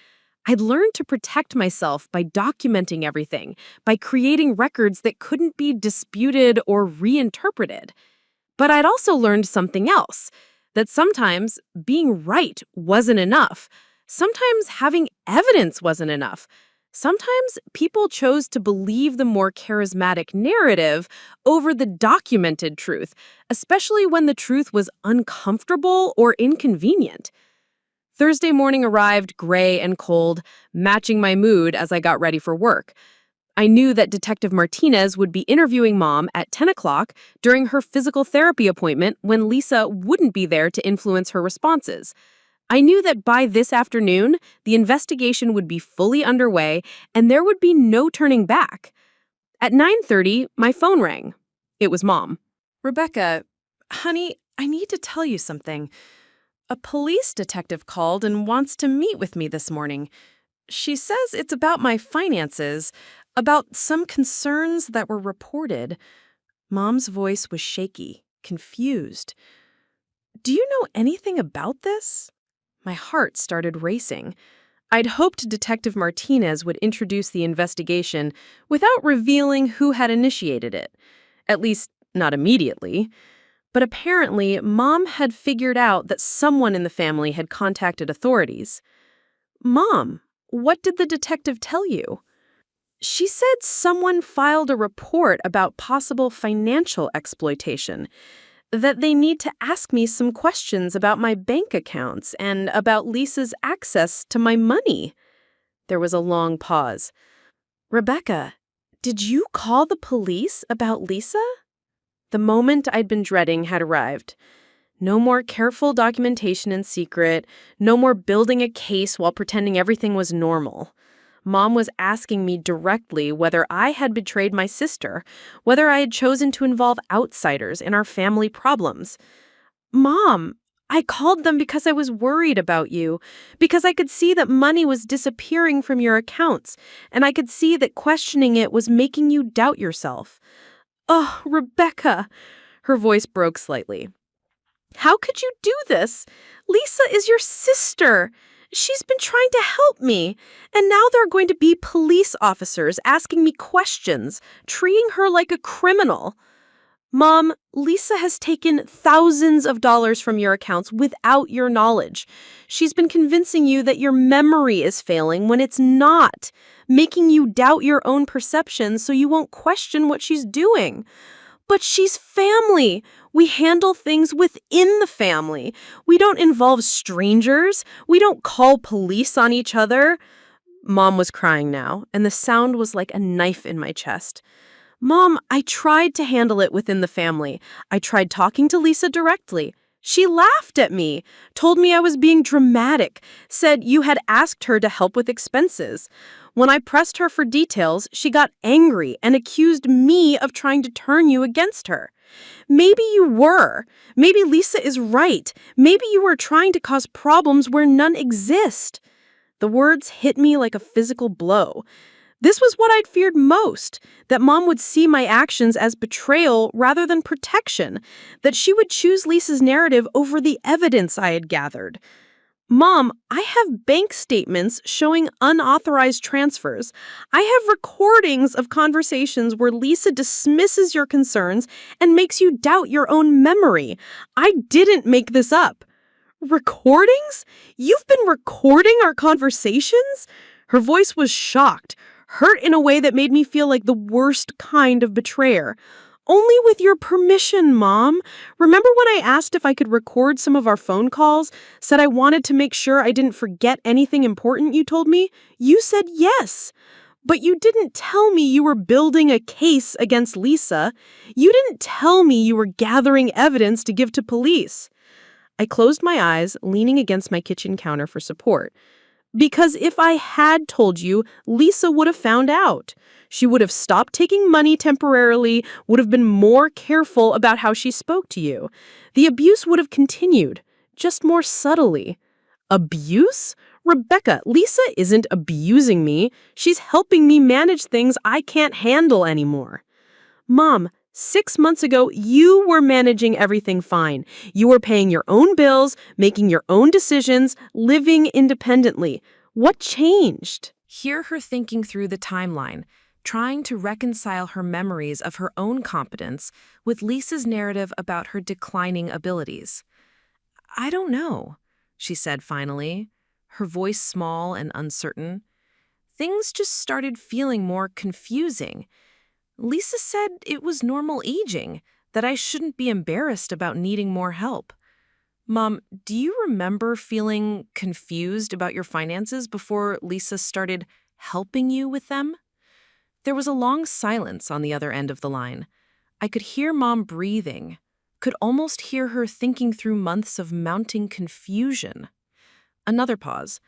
I'd learned to protect myself by documenting everything, by creating records that couldn't be disputed or reinterpreted. But I'd also learned something else, that sometimes being right wasn't enough. Sometimes having evidence wasn't enough. Sometimes people chose to believe the more charismatic narrative over the documented truth, especially when the truth was uncomfortable or inconvenient. Thursday morning arrived gray and cold, matching my mood as I got ready for work. I knew that Detective Martinez would be interviewing Mom at 10 o'clock during her physical therapy appointment when Lisa wouldn't be there to influence her responses. I knew that by this afternoon, the investigation would be fully underway and there would be no turning back. At 9:30, my phone rang. It was Mom. Rebecca, honey, I need to tell you something. A police detective called and wants to meet with me this morning. She says it's about my finances, about some concerns that were reported. Mom's voice was shaky, confused. Do you know anything about this? My heart started racing. I'd hoped Detective Martinez would introduce the investigation without revealing who had initiated it. At least, not immediately. But apparently, Mom had figured out that someone in the family had contacted authorities. Mom, what did the detective tell you? She said someone filed a report about possible financial exploitation, that they need to ask me some questions about my bank accounts and about Lisa's access to my money. There was a long pause. Rebecca, did you call the police about Lisa? The moment I'd been dreading had arrived. No more careful documentation in secret, no more building a case while pretending everything was normal. Mom was asking me directly whether I had betrayed my sister, whether I had chosen to involve outsiders in our family problems. Mom, I called them because I was worried about you, because I could see that money was disappearing from your accounts, and I could see that questioning it was making you doubt yourself. Oh, Rebecca! Her voice broke slightly. How could you do this? Lisa is your sister. She's been trying to help me. And now there are going to be police officers asking me questions, treating her like a criminal. Mom, Lisa has taken thousands of dollars from your accounts without your knowledge. She's been convincing you that your memory is failing when it's not, making you doubt your own perceptions so you won't question what she's doing. But she's family. We handle things within the family. We don't involve strangers. We don't call police on each other. Mom was crying now, and the sound was like a knife in my chest. Mom, I tried to handle it within the family. I tried talking to Lisa directly. She laughed at me, told me I was being dramatic, said you had asked her to help with expenses. When I pressed her for details, she got angry and accused me of trying to turn you against her. Maybe you were. Maybe Lisa is right. Maybe you were trying to cause problems where none exist. The words hit me like a physical blow. This was what I'd feared most, that Mom would see my actions as betrayal rather than protection, that she would choose Lisa's narrative over the evidence I had gathered. Mom, I have bank statements showing unauthorized transfers. I have recordings of conversations where Lisa dismisses your concerns and makes you doubt your own memory. I didn't make this up. Recordings? You've been recording our conversations? Her voice was shocked, hurt in a way that made me feel like the worst kind of betrayer. Only with your permission, Mom. Remember when I asked if I could record some of our phone calls, said I wanted to make sure I didn't forget anything important you told me? You said yes. But you didn't tell me you were building a case against Lisa. You didn't tell me you were gathering evidence to give to police. I closed my eyes, leaning against my kitchen counter for support. Because if I had told you, Lisa would have found out. She would have stopped taking money temporarily, would have been more careful about how she spoke to you. The abuse would have continued, just more subtly. Abuse? Rebecca, Lisa isn't abusing me. She's helping me manage things I can't handle anymore. Mom, 6 months ago, you were managing everything fine. You were paying your own bills, making your own decisions, living independently. What changed? Hear her thinking through the timeline, trying to reconcile her memories of her own competence with Lisa's narrative about her declining abilities. I don't know, she said finally, her voice small and uncertain. Things just started feeling more confusing. Lisa said it was normal aging, that I shouldn't be embarrassed about needing more help. Mom, do you remember feeling confused about your finances before Lisa started helping you with them? There was a long silence on the other end of the line. I could hear Mom breathing, could almost hear her thinking through months of mounting confusion. Another pause.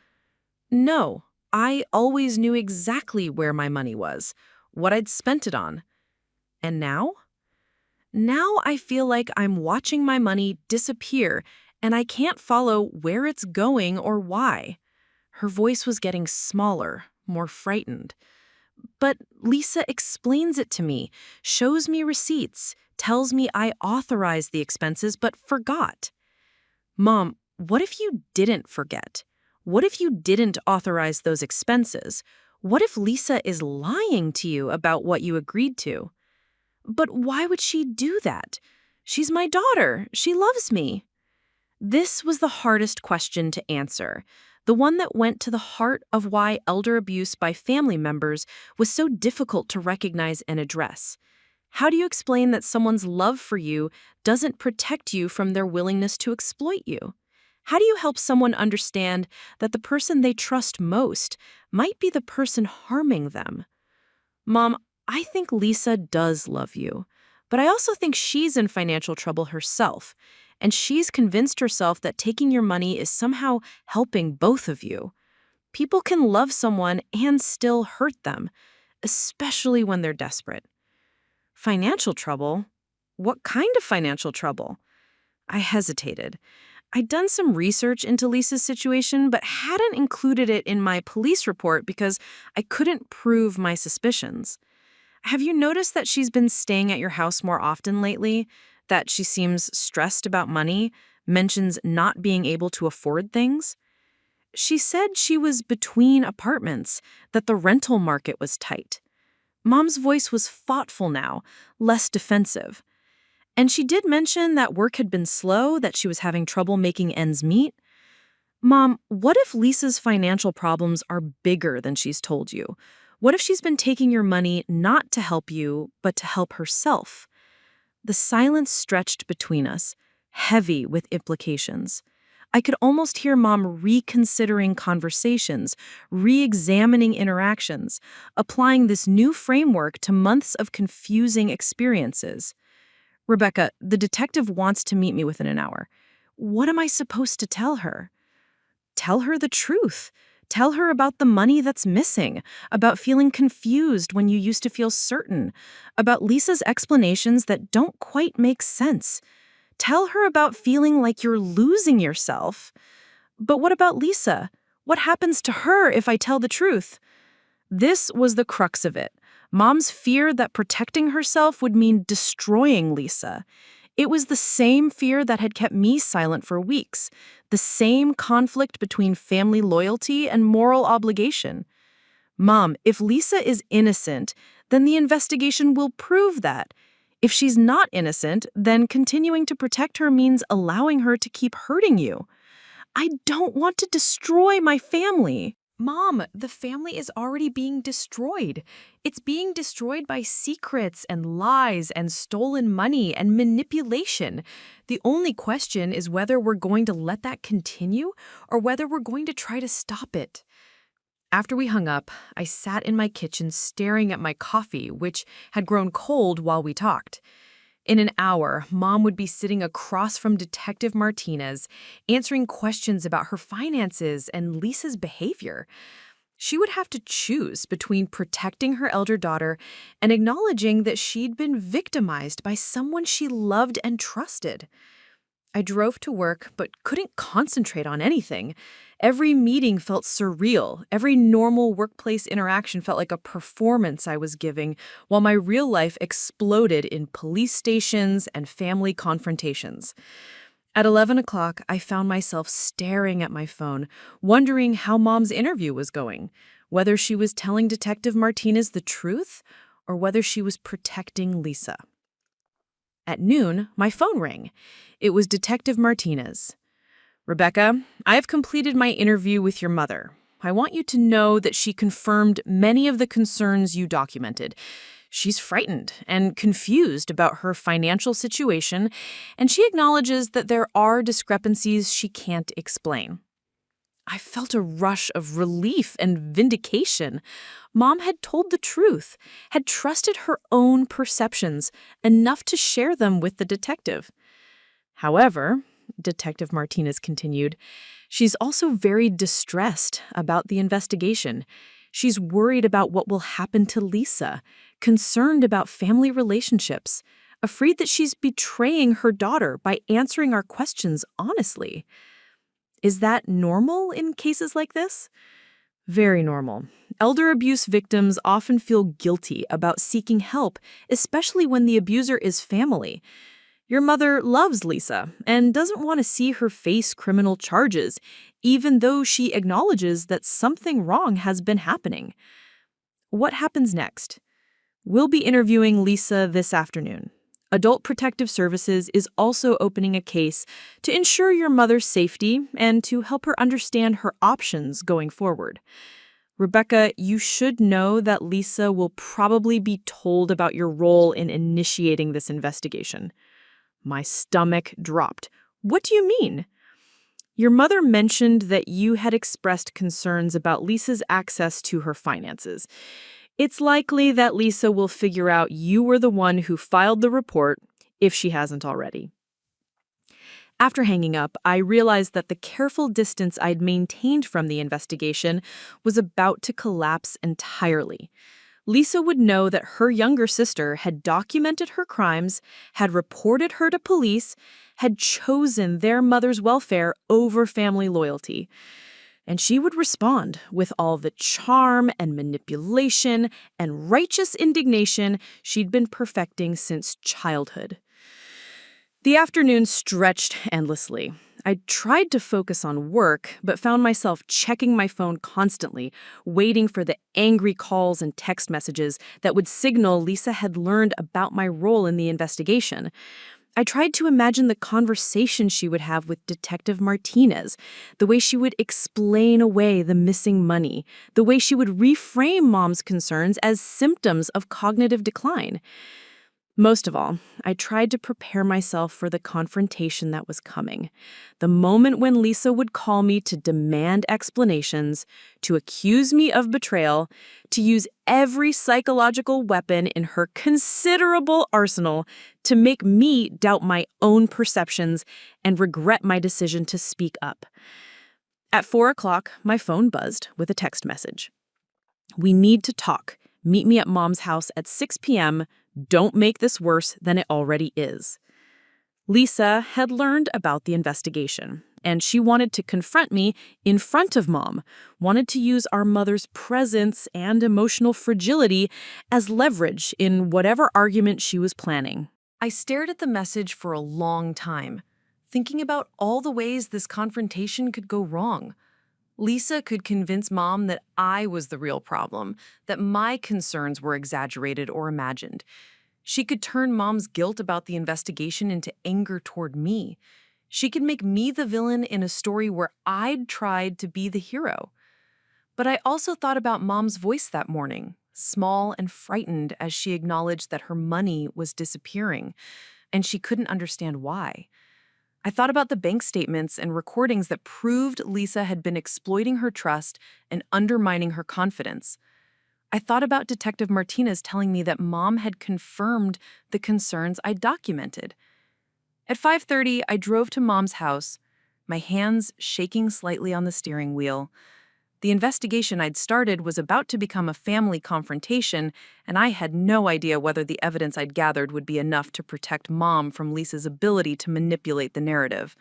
No, I always knew exactly where my money was, what I'd spent it on. And now? Now I feel like I'm watching my money disappear, and I can't follow where it's going or why." Her voice was getting smaller, more frightened. "But Lisa explains it to me, shows me receipts, tells me I authorized the expenses but forgot." "Mom, what if you didn't forget? What if you didn't authorize those expenses? What if Lisa is lying to you about what you agreed to?" "But why would she do that? She's my daughter. She loves me." This was the hardest question to answer, the one that went to the heart of why elder abuse by family members was so difficult to recognize and address. How do you explain that someone's love for you doesn't protect you from their willingness to exploit you? How do you help someone understand that the person they trust most might be the person harming them? Mom, I think Lisa does love you, but I also think she's in financial trouble herself, and she's convinced herself that taking your money is somehow helping both of you. People can love someone and still hurt them, especially when they're desperate. Financial trouble? What kind of financial trouble? I hesitated. I'd done some research into Lisa's situation, but hadn't included it in my police report because I couldn't prove my suspicions. "Have you noticed that she's been staying at your house more often lately? That she seems stressed about money, mentions not being able to afford things?" She said she was between apartments, that the rental market was tight. Mom's voice was thoughtful now, less defensive. "And she did mention that work had been slow, that she was having trouble making ends meet." Mom, what if Lisa's financial problems are bigger than she's told you? What if she's been taking your money not to help you, but to help herself? The silence stretched between us, heavy with implications. I could almost hear Mom reconsidering conversations, re-examining interactions, applying this new framework to months of confusing experiences. "Rebecca, the detective wants to meet me within an hour. What am I supposed to tell her?" "Tell her the truth. Tell her about the money that's missing, about feeling confused when you used to feel certain, about Lisa's explanations that don't quite make sense. Tell her about feeling like you're losing yourself. But what about Lisa? What happens to her if I tell the truth?" This was the crux of it. Mom's fear that protecting herself would mean destroying Lisa. It was the same fear that had kept me silent for weeks, the same conflict between family loyalty and moral obligation. "Mom, if Lisa is innocent, then the investigation will prove that. If she's not innocent, then continuing to protect her means allowing her to keep hurting you. I don't want to destroy my family." "Mom, the family is already being destroyed. It's being destroyed by secrets and lies and stolen money and manipulation. The only question is whether we're going to let that continue or whether we're going to try to stop it." After we hung up, I sat in my kitchen staring at my coffee, which had grown cold while we talked. In an hour, Mom would be sitting across from Detective Martinez, answering questions about her finances and Lisa's behavior. She would have to choose between protecting her elder daughter and acknowledging that she'd been victimized by someone she loved and trusted. I drove to work but couldn't concentrate on anything. Every meeting felt surreal. Every normal workplace interaction felt like a performance I was giving, while my real life exploded in police stations and family confrontations. At 11 o'clock, I found myself staring at my phone, wondering how Mom's interview was going, whether she was telling Detective Martinez the truth or whether she was protecting Lisa. At noon, my phone rang. It was Detective Martinez. "Rebecca, I have completed my interview with your mother. I want you to know that she confirmed many of the concerns you documented. She's frightened and confused about her financial situation, and she acknowledges that there are discrepancies she can't explain." I felt a rush of relief and vindication. Mom had told the truth, had trusted her own perceptions enough to share them with the detective. "However," Detective Martinez continued, "she's also very distressed about the investigation. She's worried about what will happen to Lisa, concerned about family relationships, afraid that she's betraying her daughter by answering our questions honestly. Is that normal in cases like this? Very normal. Elder abuse victims often feel guilty about seeking help, especially when the abuser is family. Your mother loves Lisa and doesn't want to see her face criminal charges, even though she acknowledges that something wrong has been happening. What happens next? We'll be interviewing Lisa this afternoon. Adult Protective Services is also opening a case to ensure your mother's safety and to help her understand her options going forward. Rebecca, you should know that Lisa will probably be told about your role in initiating this investigation. My stomach dropped. What do you mean? Your mother mentioned that you had expressed concerns about Lisa's access to her finances. It's likely that Lisa will figure out you were the one who filed the report, if she hasn't already. After hanging up, I realized that the careful distance I'd maintained from the investigation was about to collapse entirely. Lisa would know that her younger sister had documented her crimes, had reported her to police, had chosen their mother's welfare over family loyalty. And she would respond with all the charm and manipulation and righteous indignation she'd been perfecting since childhood. The afternoon stretched endlessly. I tried to focus on work, but found myself checking my phone constantly, waiting for the angry calls and text messages that would signal Lisa had learned about my role in the investigation. I tried to imagine the conversation she would have with Detective Martinez, the way she would explain away the missing money, the way she would reframe Mom's concerns as symptoms of cognitive decline. Most of all, I tried to prepare myself for the confrontation that was coming. The moment when Lisa would call me to demand explanations, to accuse me of betrayal, to use every psychological weapon in her considerable arsenal to make me doubt my own perceptions and regret my decision to speak up. At 4 o'clock, my phone buzzed with a text message. "We need to talk. Meet me at Mom's house at 6 p.m. Don't make this worse than it already is." Lisa had learned about the investigation, and she wanted to confront me in front of Mom, wanted to use our mother's presence and emotional fragility as leverage in whatever argument she was planning. I stared at the message for a long time, thinking about all the ways this confrontation could go wrong. Lisa could convince Mom that I was the real problem, that my concerns were exaggerated or imagined. She could turn Mom's guilt about the investigation into anger toward me. She could make me the villain in a story where I'd tried to be the hero. But I also thought about Mom's voice that morning, small and frightened as she acknowledged that her money was disappearing, and she couldn't understand why. I thought about the bank statements and recordings that proved Lisa had been exploiting her trust and undermining her confidence. I thought about Detective Martinez telling me that Mom had confirmed the concerns I documented. At 5:30, I drove to Mom's house, my hands shaking slightly on the steering wheel. The investigation I'd started was about to become a family confrontation, and I had no idea whether the evidence I'd gathered would be enough to protect Mom from Lisa's ability to manipulate the narrative.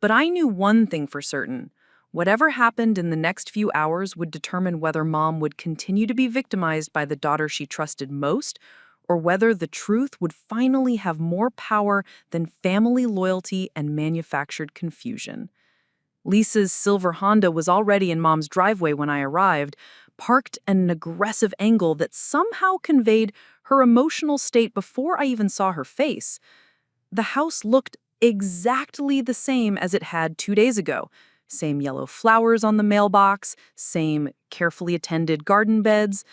But I knew one thing for certain. Whatever happened in the next few hours would determine whether Mom would continue to be victimized by the daughter she trusted most, or whether the truth would finally have more power than family loyalty and manufactured confusion. Lisa's silver Honda was already in Mom's driveway when I arrived, parked at an aggressive angle that somehow conveyed her emotional state before I even saw her face. The house looked exactly the same as it had 2 days ago. Same yellow flowers on the mailbox, same carefully attended garden beds.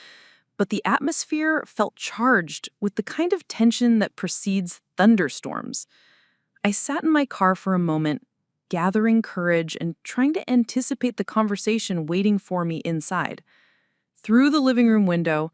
But the atmosphere felt charged with the kind of tension that precedes thunderstorms. I sat in my car for a moment, gathering courage and trying to anticipate the conversation waiting for me inside. Through the living room window,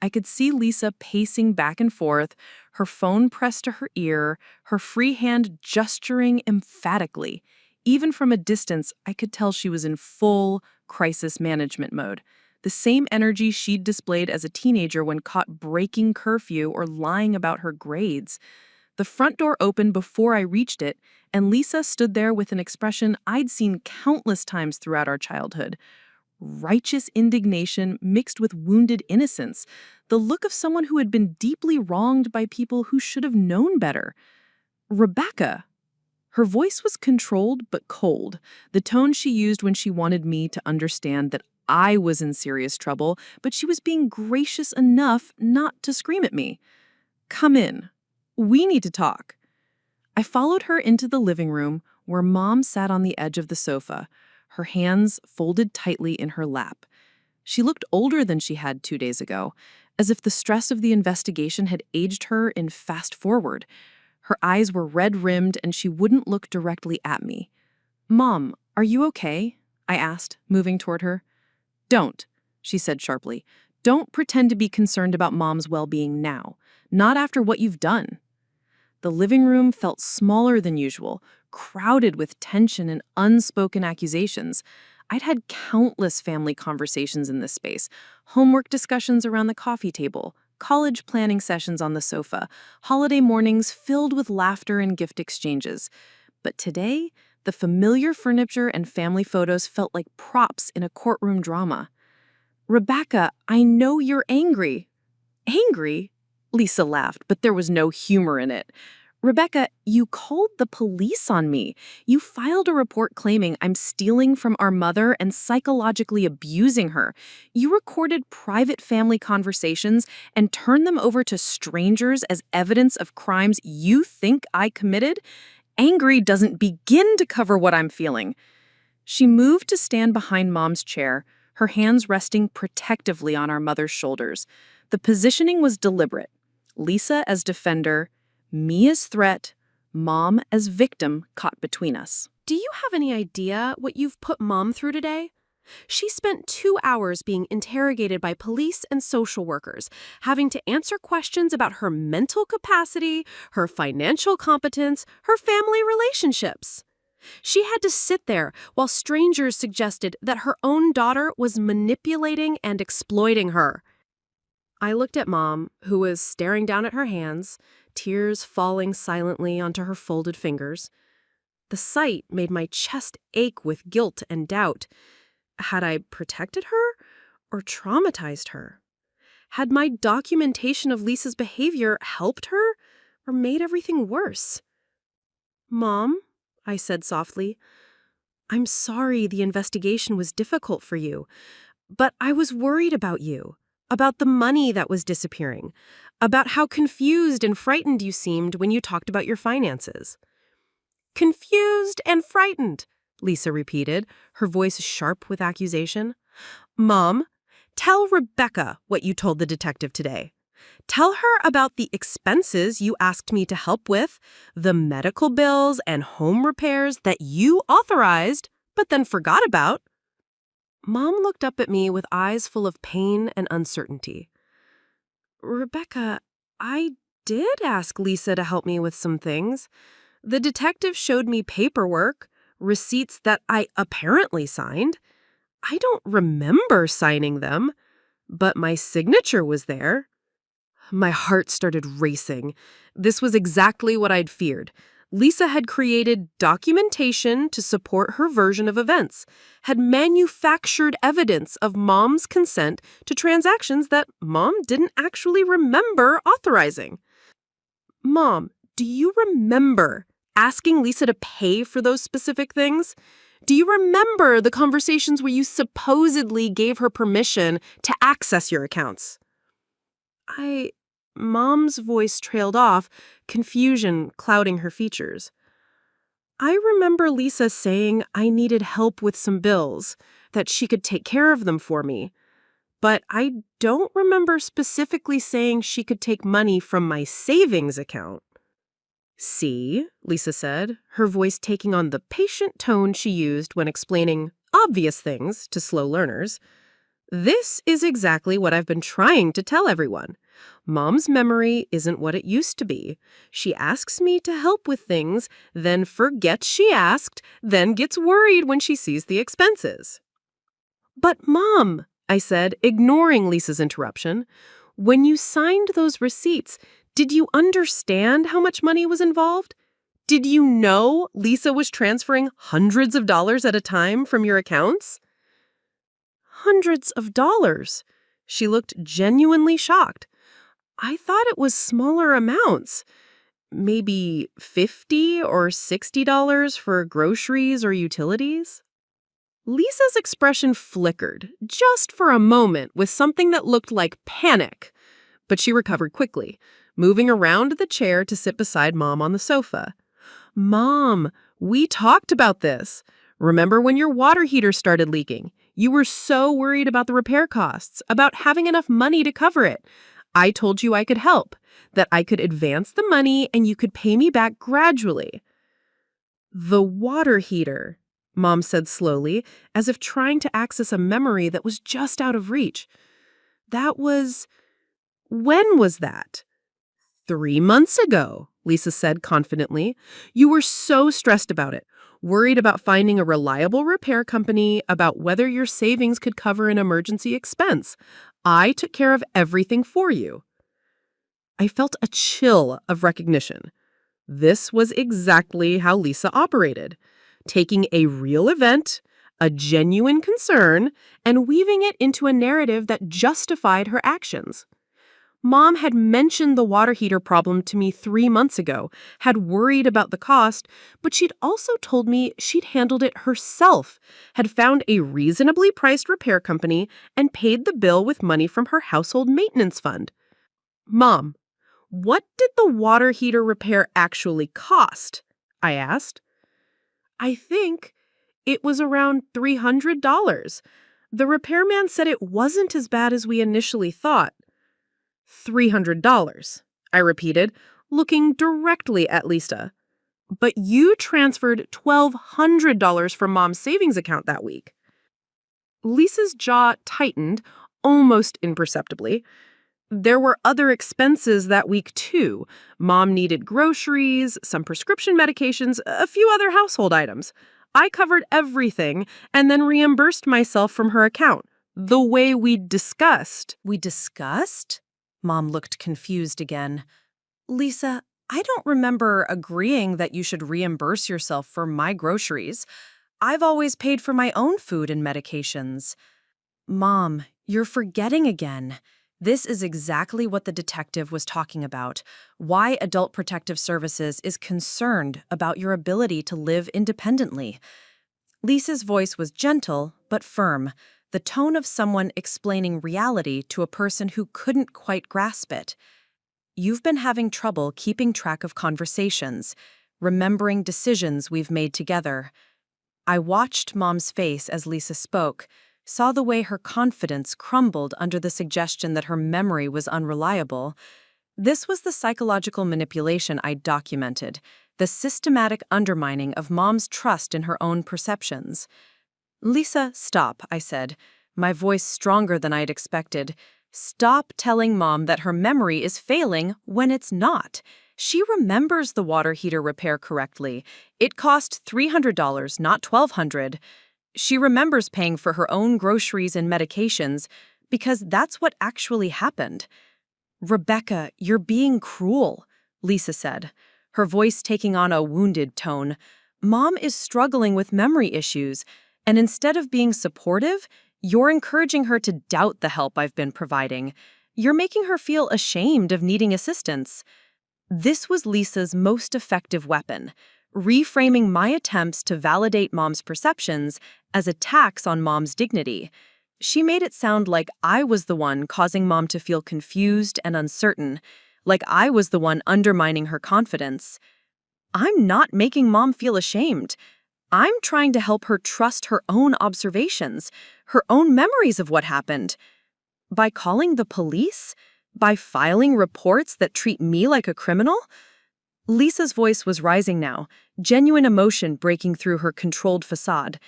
I could see Lisa pacing back and forth, her phone pressed to her ear, her free hand gesturing emphatically. Even from a distance, I could tell she was in full crisis management mode. the same energy she'd displayed as a teenager when caught breaking curfew or lying about her grades. The front door opened before I reached it, and Lisa stood there with an expression I'd seen countless times throughout our childhood. Righteous indignation mixed with wounded innocence, the look of someone who had been deeply wronged by people who should have known better. Rebecca. Her voice was controlled but cold, the tone she used when she wanted me to understand that I was in serious trouble, but she was being gracious enough not to scream at me. "Come in. We need to talk." I followed her into the living room, where Mom sat on the edge of the sofa, her hands folded tightly in her lap. She looked older than she had 2 days ago, as if the stress of the investigation had aged her in fast forward. Her eyes were red-rimmed and she wouldn't look directly at me. "Mom, are you okay?" I asked, moving toward her. "Don't," she said sharply. "Don't pretend to be concerned about Mom's well-being now. Not after what you've done." The living room felt smaller than usual, crowded with tension and unspoken accusations. I'd had countless family conversations in this space, homework discussions around the coffee table, college planning sessions on the sofa, holiday mornings filled with laughter and gift exchanges. But today, the familiar furniture and family photos felt like props in a courtroom drama. "Rebecca, I know you're angry." "Angry?" Lisa laughed, but there was no humor in it. "Rebecca, you called the police on me. You filed a report claiming I'm stealing from our mother and psychologically abusing her. You recorded private family conversations and turned them over to strangers as evidence of crimes you think I committed. Angry doesn't begin to cover what I'm feeling." She moved to stand behind Mom's chair, her hands resting protectively on our mother's shoulders. The positioning was deliberate. Lisa as defender, me as threat, Mom as victim caught between us. Do you have any idea what you've put Mom through today? She spent 2 hours being interrogated by police and social workers, having to answer questions about her mental capacity, her financial competence, her family relationships. She had to sit there while strangers suggested that her own daughter was manipulating and exploiting her. I looked at Mom, who was staring down at her hands, tears falling silently onto her folded fingers. The sight made my chest ache with guilt and doubt. Had I protected her or traumatized her? Had my documentation of Lisa's behavior helped her or made everything worse? "Mom," I said softly, "I'm sorry the investigation was difficult for you, but I was worried about you. About the money that was disappearing, about how confused and frightened you seemed when you talked about your finances." "Confused and frightened," Lisa repeated, her voice sharp with accusation. "Mom, tell Rebecca what you told the detective today. Tell her about the expenses you asked me to help with, the medical bills and home repairs that you authorized, but then forgot about." Mom looked up at me with eyes full of pain and uncertainty. "Rebecca, I did ask Lisa to help me with some things. The detective showed me paperwork, receipts that I apparently signed. I don't remember signing them, but my signature was there." My heart started racing. This was exactly what I'd feared. Lisa had created documentation to support her version of events, had manufactured evidence of Mom's consent to transactions that Mom didn't actually remember authorizing. "Mom, do you remember asking Lisa to pay for those specific things? Do you remember the conversations where you supposedly gave her permission to access your accounts?" Mom's voice trailed off, confusion clouding her features. "I remember Lisa saying I needed help with some bills, that she could take care of them for me. But I don't remember specifically saying she could take money from my savings account." "See," Lisa said, her voice taking on the patient tone she used when explaining obvious things to slow learners. "This is exactly what I've been trying to tell everyone. Mom's memory isn't what it used to be. She asks me to help with things, then forgets she asked, then gets worried when she sees the expenses." "But Mom," I said, ignoring Lisa's interruption. When you signed those receipts, did you understand how much money was involved? Did you know Lisa was transferring hundreds of dollars at a time from your accounts? Hundreds of dollars. She looked genuinely shocked. I thought it was smaller amounts. Maybe $50 or $60 for groceries or utilities? Lisa's expression flickered, just for a moment, with something that looked like panic. But she recovered quickly, moving around the chair to sit beside Mom on the sofa. Mom, we talked about this. Remember when your water heater started leaking? You were so worried about the repair costs, about having enough money to cover it. I told you I could help, that I could advance the money and you could pay me back gradually. The water heater, Mom said slowly, as if trying to access a memory that was just out of reach. When was that? 3 months ago, Lisa said confidently. You were so stressed about it, worried about finding a reliable repair company, about whether your savings could cover an emergency expense. I took care of everything for you. I felt a chill of recognition. This was exactly how Lisa operated, taking a real event, a genuine concern, and weaving it into a narrative that justified her actions. Mom had mentioned the water heater problem to me 3 months ago, had worried about the cost, but she'd also told me she'd handled it herself, had found a reasonably priced repair company, and paid the bill with money from her household maintenance fund. Mom, what did the water heater repair actually cost? I asked. I think it was around $300. The repairman said it wasn't as bad as we initially thought. $300, I repeated, looking directly at Lisa. But you transferred $1,200 from Mom's savings account that week. Lisa's jaw tightened, almost imperceptibly. There were other expenses that week, too. Mom needed groceries, some prescription medications, a few other household items. I covered everything and then reimbursed myself from her account, the way we'd discussed. We discussed? Mom looked confused again. Lisa, I don't remember agreeing that you should reimburse yourself for my groceries. I've always paid for my own food and medications. Mom, you're forgetting again. This is exactly what the detective was talking about. Why Adult Protective Services is concerned about your ability to live independently. Lisa's voice was gentle but firm, the tone of someone explaining reality to a person who couldn't quite grasp it. You've been having trouble keeping track of conversations, remembering decisions we've made together. I watched Mom's face as Lisa spoke, saw the way her confidence crumbled under the suggestion that her memory was unreliable. This was the psychological manipulation I documented, the systematic undermining of Mom's trust in her own perceptions. Lisa, stop, I said, my voice stronger than I'd expected. Stop telling Mom that her memory is failing when it's not. She remembers the water heater repair correctly. It cost $300, not $1,200. She remembers paying for her own groceries and medications because that's what actually happened. Rebecca, you're being cruel, Lisa said, her voice taking on a wounded tone. Mom is struggling with memory issues, and instead of being supportive, you're encouraging her to doubt the help I've been providing. You're making her feel ashamed of needing assistance. This was Lisa's most effective weapon, reframing my attempts to validate Mom's perceptions as attacks on Mom's dignity. She made it sound like I was the one causing Mom to feel confused and uncertain, like I was the one undermining her confidence. I'm not making Mom feel ashamed. I'm trying to help her trust her own observations, her own memories of what happened. By calling the police? By filing reports that treat me like a criminal? Lisa's voice was rising now, genuine emotion breaking through her controlled facade.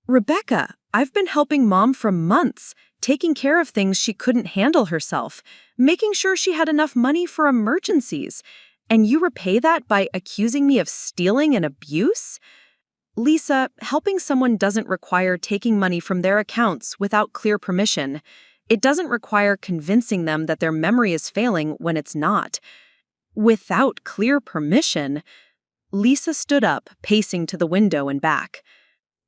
Rebecca, I've been helping Mom for months, taking care of things she couldn't handle herself, making sure she had enough money for emergencies. And you repay that by accusing me of stealing and abuse? Lisa, helping someone doesn't require taking money from their accounts without clear permission. It doesn't require convincing them that their memory is failing when it's not. Without clear permission, Lisa stood up, pacing to the window and back.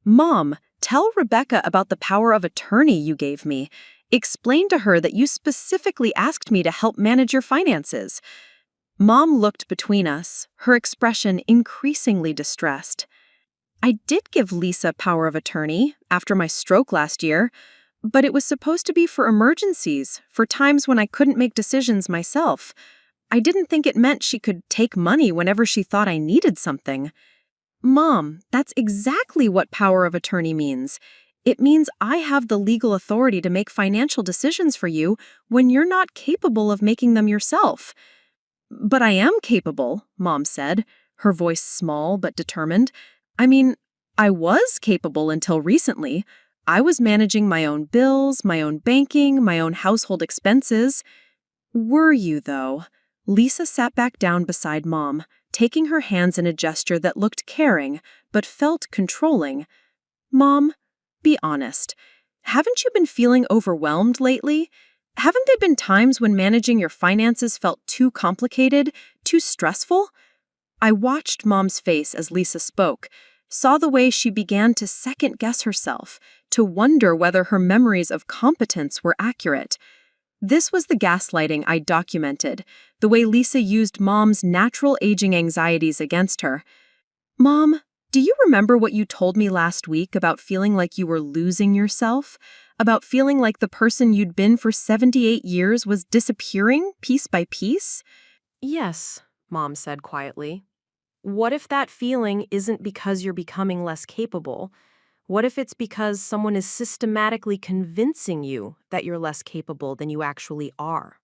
Mom, tell Rebecca about the power of attorney you gave me. Explain to her that you specifically asked me to help manage your finances. Mom looked between us, her expression increasingly distressed. I did give Lisa power of attorney after my stroke last year, but it was supposed to be for emergencies, for times when I couldn't make decisions myself. I didn't think it meant she could take money whenever she thought I needed something. Mom, that's exactly what power of attorney means. It means I have the legal authority to make financial decisions for you when you're not capable of making them yourself. But I am capable, Mom said, her voice small but determined. I mean, I was capable until recently. I was managing my own bills, my own banking, my own household expenses. Were you, though? Lisa sat back down beside Mom, taking her hands in a gesture that looked caring but felt controlling. Mom, be honest. Haven't you been feeling overwhelmed lately? Haven't there been times when managing your finances felt too complicated, too stressful? I watched Mom's face as Lisa spoke, saw the way she began to second-guess herself, to wonder whether her memories of competence were accurate. This was the gaslighting I documented, the way Lisa used Mom's natural aging anxieties against her. Mom, do you remember what you told me last week about feeling like you were losing yourself? About feeling like the person you'd been for 78 years was disappearing piece by piece? Yes, Mom said quietly. What if that feeling isn't because you're becoming less capable? What if it's because someone is systematically convincing you that you're less capable than you actually are?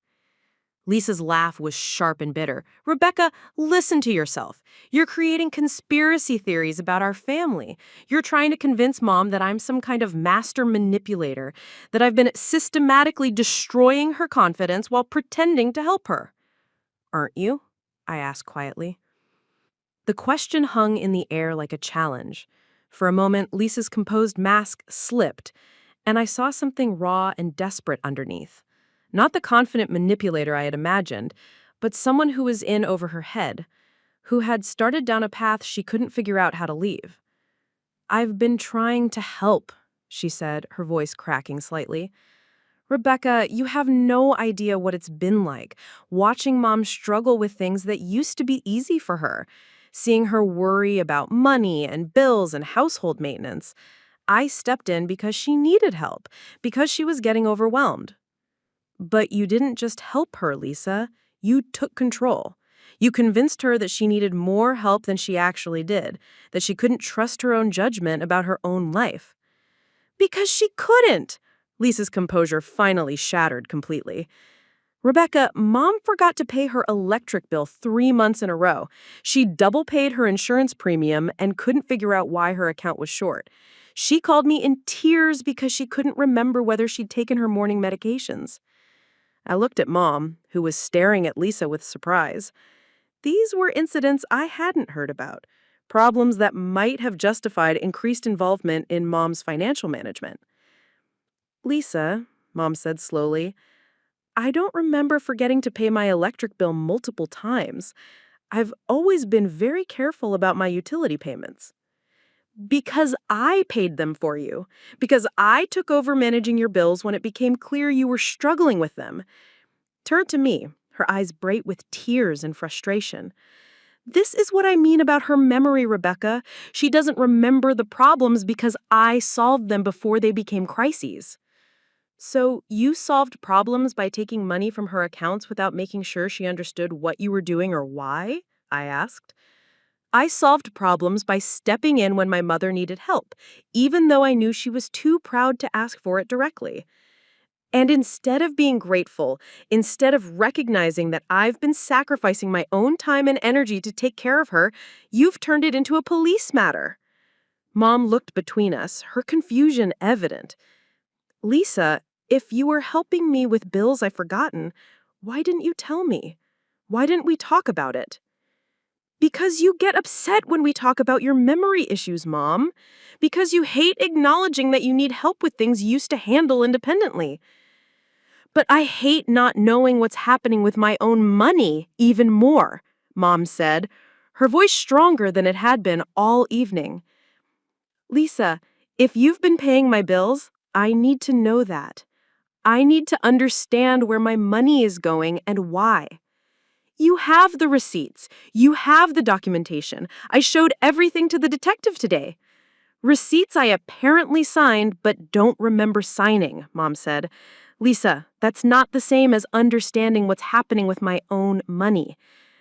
Lisa's laugh was sharp and bitter. Rebecca, listen to yourself. You're creating conspiracy theories about our family. You're trying to convince Mom that I'm some kind of master manipulator, that I've been systematically destroying her confidence while pretending to help her. Aren't you? I asked quietly. The question hung in the air like a challenge. For a moment, Lisa's composed mask slipped, and I saw something raw and desperate underneath. Not the confident manipulator I had imagined, but someone who was in over her head, who had started down a path she couldn't figure out how to leave. I've been trying to help, she said, her voice cracking slightly. Rebecca, you have no idea what it's been like, watching Mom struggle with things that used to be easy for her, seeing her worry about money and bills and household maintenance. I stepped in because she needed help, because she was getting overwhelmed. But you didn't just help her, Lisa. You took control. You convinced her that she needed more help than she actually did, that she couldn't trust her own judgment about her own life. Because she couldn't! Lisa's composure finally shattered completely. Rebecca, Mom forgot to pay her electric bill 3 months in a row. She double paid her insurance premium and couldn't figure out why her account was short. She called me in tears because she couldn't remember whether she'd taken her morning medications. I looked at Mom, who was staring at Lisa with surprise. These were incidents I hadn't heard about, problems that might have justified increased involvement in Mom's financial management. Lisa, Mom said slowly, I don't remember forgetting to pay my electric bill multiple times. I've always been very careful about my utility payments. Because I paid them for you. Because I took over managing your bills when it became clear you were struggling with them. Turned to me, her eyes bright with tears and frustration. This is what I mean about her memory, Rebecca. She doesn't remember the problems because I solved them before they became crises. So you solved problems by taking money from her accounts without making sure she understood what you were doing or why? I asked. I solved problems by stepping in when my mother needed help, even though I knew she was too proud to ask for it directly. And instead of being grateful, instead of recognizing that I've been sacrificing my own time and energy to take care of her, you've turned it into a police matter. Mom looked between us, her confusion evident. Lisa, if you were helping me with bills I've forgotten, why didn't you tell me? Why didn't we talk about it? Because you get upset when we talk about your memory issues, Mom. Because you hate acknowledging that you need help with things you used to handle independently. But I hate not knowing what's happening with my own money even more, Mom said, her voice stronger than it had been all evening. Lisa, if you've been paying my bills, I need to know that. I need to understand where my money is going and why. You have the receipts. You have the documentation. I showed everything to the detective today. Receipts I apparently signed but don't remember signing, Mom said. Lisa, that's not the same as understanding what's happening with my own money.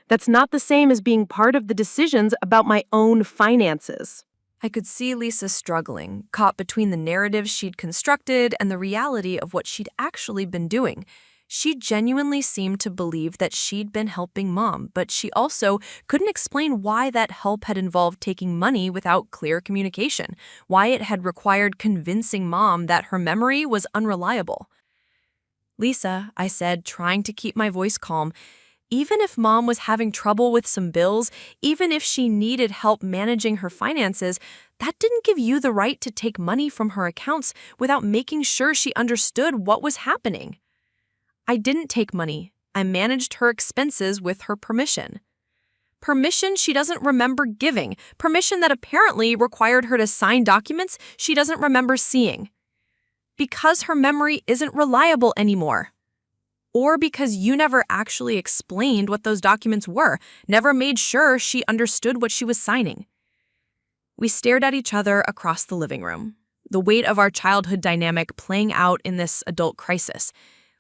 That's not the same as being part of the decisions about my own finances. I could see Lisa struggling, caught between the narrative she'd constructed and the reality of what she'd actually been doing. She genuinely seemed to believe that she'd been helping Mom, but she also couldn't explain why that help had involved taking money without clear communication, why it had required convincing Mom that her memory was unreliable. Lisa, I said, trying to keep my voice calm, even if Mom was having trouble with some bills, even if she needed help managing her finances, that didn't give you the right to take money from her accounts without making sure she understood what was happening. I didn't take money. I managed her expenses with her permission. Permission she doesn't remember giving, permission that apparently required her to sign documents she doesn't remember seeing. Because her memory isn't reliable anymore. Or because you never actually explained what those documents were, never made sure she understood what she was signing. We stared at each other across the living room, the weight of our childhood dynamic playing out in this adult crisis.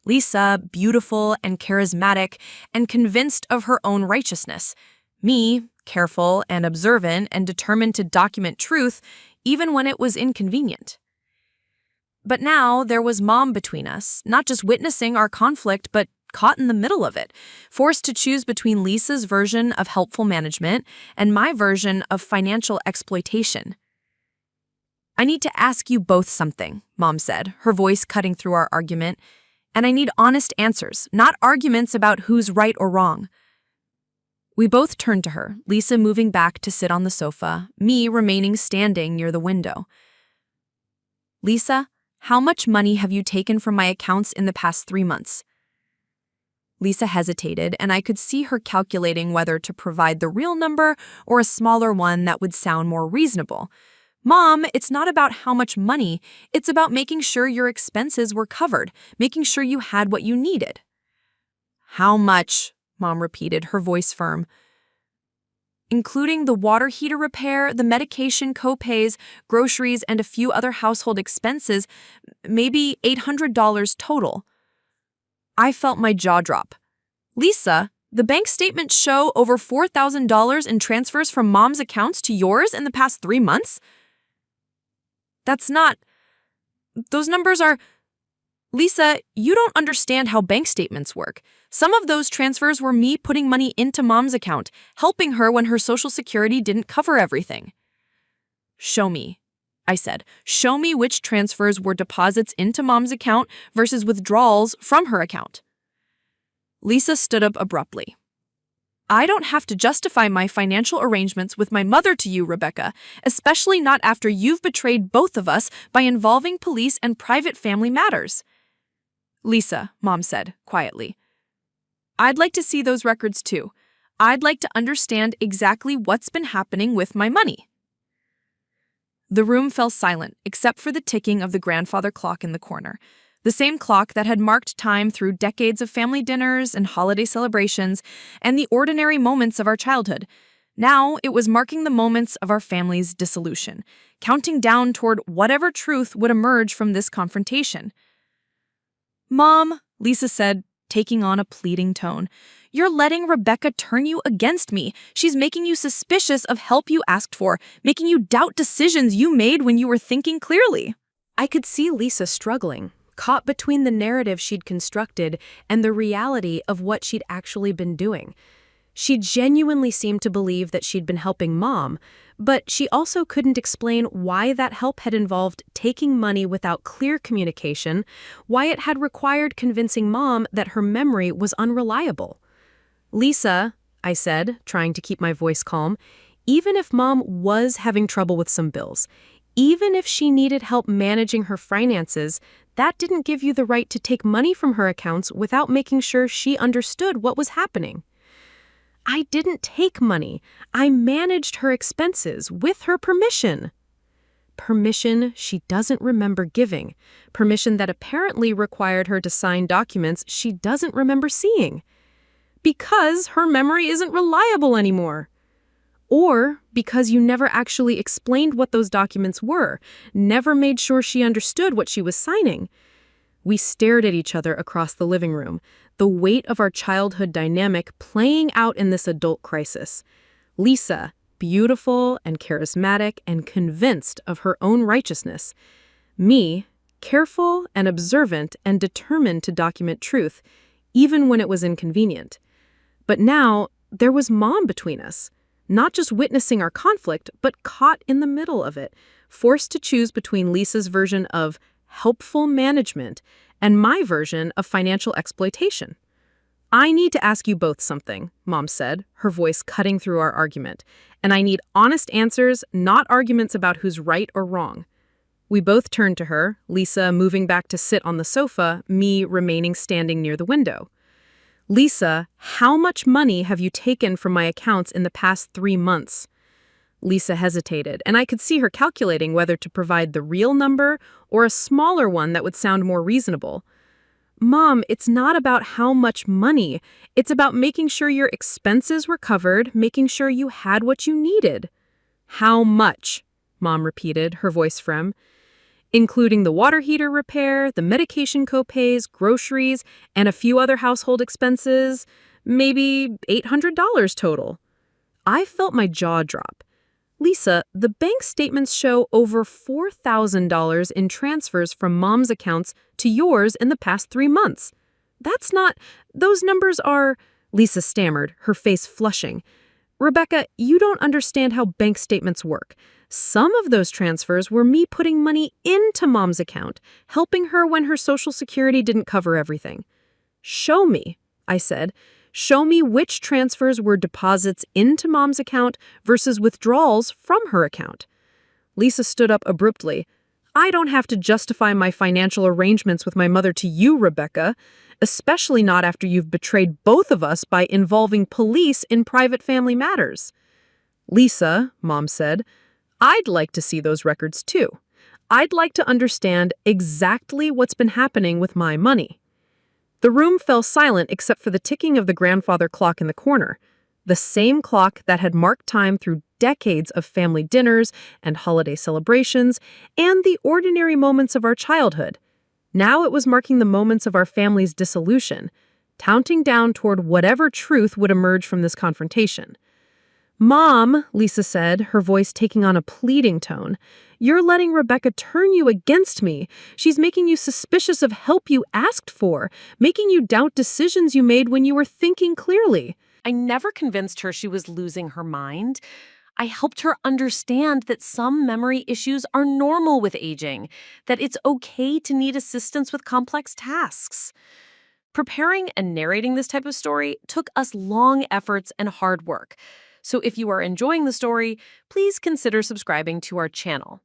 Lisa, beautiful and charismatic and convinced of her own righteousness. Me, careful and observant and determined to document truth even when it was inconvenient. But now there was Mom between us, not just witnessing our conflict, but caught in the middle of it, forced to choose between Lisa's version of helpful management and my version of financial exploitation. I need to ask you both something, Mom said, her voice cutting through our argument. And I need honest answers, not arguments about who's right or wrong. We both turned to her, Lisa moving back to sit on the sofa, me remaining standing near the window. Lisa, how much money have you taken from my accounts in the past 3 months? Lisa hesitated, and I could see her calculating whether to provide the real number or a smaller one that would sound more reasonable. Mom, it's not about how much money, it's about making sure your expenses were covered, making sure you had what you needed. How much? Mom repeated, her voice firm. Including the water heater repair, the medication co-pays, groceries, and a few other household expenses, maybe $800 total. I felt my jaw drop. Lisa, the bank statements show over $4,000 in transfers from Mom's accounts to yours in the past 3 months? That's not... Those numbers are... Lisa, you don't understand how bank statements work. Some of those transfers were me putting money into Mom's account, helping her when her Social Security didn't cover everything. Show me, I said. Show me which transfers were deposits into Mom's account versus withdrawals from her account. Lisa stood up abruptly. I don't have to justify my financial arrangements with my mother to you, Rebecca, especially not after you've betrayed both of us by involving police and private family matters. Lisa, Mom said, quietly. I'd like to see those records too. I'd like to understand exactly what's been happening with my money. The room fell silent, except for the ticking of the grandfather clock in the corner. The same clock that had marked time through decades of family dinners and holiday celebrations and the ordinary moments of our childhood. Now it was marking the moments of our family's dissolution, counting down toward whatever truth would emerge from this confrontation. Mom, Lisa said, taking on a pleading tone, you're letting Rebecca turn you against me. She's making you suspicious of help you asked for, making you doubt decisions you made when you were thinking clearly. I could see Lisa struggling, caught between the narrative she'd constructed and the reality of what she'd actually been doing. She genuinely seemed to believe that she'd been helping Mom, but she also couldn't explain why that help had involved taking money without clear communication, why it had required convincing Mom that her memory was unreliable. Lisa, I said, trying to keep my voice calm. Even if Mom was having trouble with some bills, even if she needed help managing her finances, that didn't give you the right to take money from her accounts without making sure she understood what was happening. I didn't take money. I managed her expenses with her permission. Permission she doesn't remember giving. Permission that apparently required her to sign documents she doesn't remember seeing. Because her memory isn't reliable anymore. Or because you never actually explained what those documents were, never made sure she understood what she was signing. We stared at each other across the living room, the weight of our childhood dynamic playing out in this adult crisis. Lisa, beautiful and charismatic and convinced of her own righteousness. Me, careful and observant and determined to document truth, even when it was inconvenient. But now, there was Mom between us. Not just witnessing our conflict, but caught in the middle of it, forced to choose between Lisa's version of helpful management and my version of financial exploitation. I need to ask you both something, Mom said, her voice cutting through our argument. And I need honest answers, not arguments about who's right or wrong. We both turned to her, Lisa moving back to sit on the sofa, me remaining standing near the window. Lisa, how much money have you taken from my accounts in the past 3 months? Lisa hesitated, and I could see her calculating whether to provide the real number or a smaller one that would sound more reasonable. Mom, it's not about how much money. It's about making sure your expenses were covered, making sure you had what you needed. How much? Mom repeated, her voice firm. Including the water heater repair, the medication copays, groceries, and a few other household expenses, maybe $800 total. I felt my jaw drop. Lisa, the bank statements show over $4,000 in transfers from Mom's accounts to yours in the past 3 months. Those numbers are, Lisa stammered, her face flushing. Rebecca, you don't understand how bank statements work. Some of those transfers were me putting money into Mom's account, helping her when her Social Security didn't cover everything. Show me, I said. Show me which transfers were deposits into Mom's account versus withdrawals from her account. Lisa stood up abruptly. I don't have to justify my financial arrangements with my mother to you, Rebecca, especially not after you've betrayed both of us by involving police in private family matters. Lisa, Mom said, I'd like to see those records too. I'd like to understand exactly what's been happening with my money. The room fell silent except for the ticking of the grandfather clock in the corner, the same clock that had marked time through decades of family dinners and holiday celebrations and the ordinary moments of our childhood. Now it was marking the moments of our family's dissolution, counting down toward whatever truth would emerge from this confrontation. Mom, Lisa said, her voice taking on a pleading tone, you're letting Rebecca turn you against me. She's making you suspicious of help you asked for, making you doubt decisions you made when you were thinking clearly. I never convinced her she was losing her mind. I helped her understand that some memory issues are normal with aging, that it's okay to need assistance with complex tasks. Preparing and narrating this type of story took us long efforts and hard work. So if you are enjoying the story, please consider subscribing to our channel.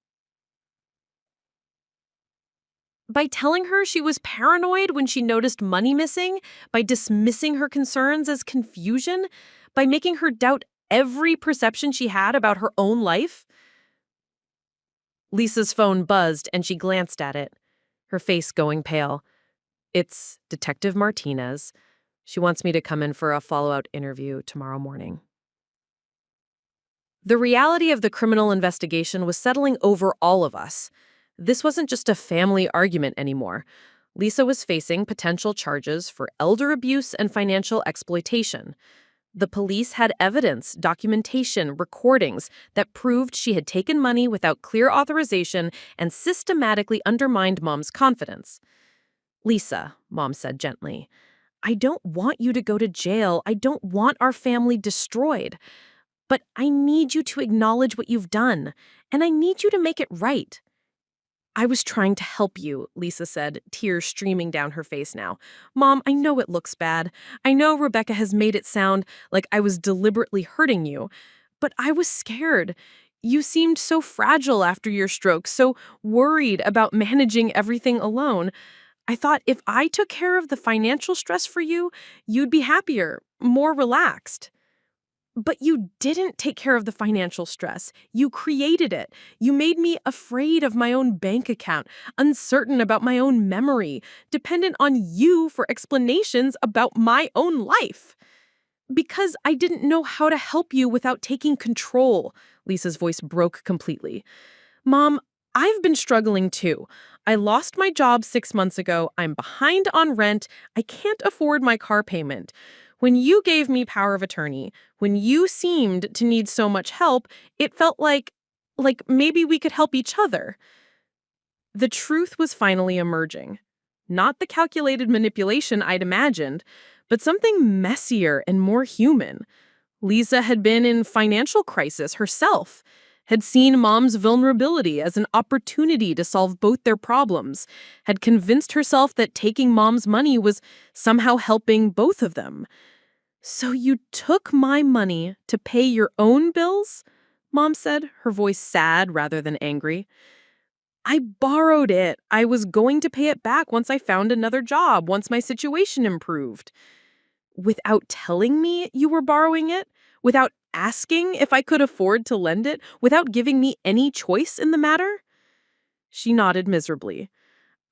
By telling her she was paranoid when she noticed money missing, by dismissing her concerns as confusion, by making her doubt every perception she had about her own life. Lisa's phone buzzed and she glanced at it, her face going pale. It's Detective Martinez. She wants me to come in for a follow-up interview tomorrow morning. The reality of the criminal investigation was settling over all of us. This wasn't just a family argument anymore. Lisa was facing potential charges for elder abuse and financial exploitation. The police had evidence, documentation, recordings that proved she had taken money without clear authorization and systematically undermined Mom's confidence. Lisa, Mom said gently, I don't want you to go to jail. I don't want our family destroyed. But I need you to acknowledge what you've done, and I need you to make it right. I was trying to help you, Lisa said, tears streaming down her face now. Mom, I know it looks bad. I know Rebecca has made it sound like I was deliberately hurting you, but I was scared. You seemed so fragile after your stroke, so worried about managing everything alone. I thought if I took care of the financial stress for you, you'd be happier, more relaxed. But you didn't take care of the financial stress. You created it. You made me afraid of my own bank account, uncertain about my own memory, dependent on you for explanations about my own life. Because I didn't know how to help you without taking control. Lisa's voice broke completely. Mom, I've been struggling too. I lost my job 6 months ago. I'm behind on rent. I can't afford my car payment. When you gave me power of attorney, when you seemed to need so much help, it felt like maybe we could help each other. The truth was finally emerging. Not the calculated manipulation I'd imagined, but something messier and more human. Lisa had been in financial crisis herself, had seen Mom's vulnerability as an opportunity to solve both their problems, had convinced herself that taking Mom's money was somehow helping both of them. So you took my money to pay your own bills? Mom said, her voice sad rather than angry. I borrowed it. I was going to pay it back once I found another job, once my situation improved. Without telling me you were borrowing it? Without asking if I could afford to lend it? Without giving me any choice in the matter? She nodded miserably.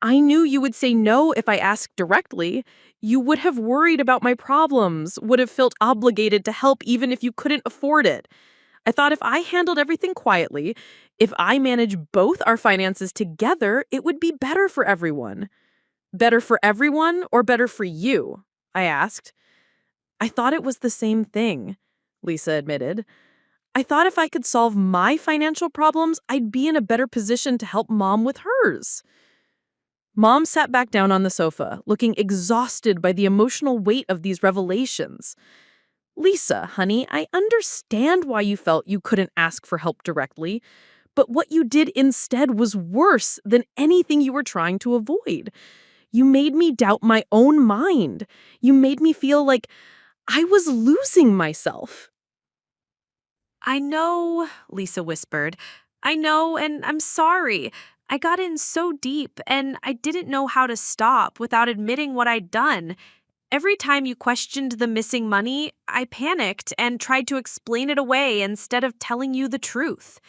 I knew you would say no if I asked directly. You would have worried about my problems, would have felt obligated to help even if you couldn't afford it. I thought if I handled everything quietly, if I managed both our finances together, it would be better for everyone. Better for everyone or better for you? I asked. I thought it was the same thing, Lisa admitted. I thought if I could solve my financial problems, I'd be in a better position to help Mom with hers. Mom sat back down on the sofa, looking exhausted by the emotional weight of these revelations. Lisa, honey, I understand why you felt you couldn't ask for help directly, but what you did instead was worse than anything you were trying to avoid. You made me doubt my own mind. You made me feel like I was losing myself. I know, Lisa whispered. I know, and I'm sorry. I got in so deep, and I didn't know how to stop without admitting what I'd done. Every time you questioned the missing money, I panicked and tried to explain it away instead of telling you the truth.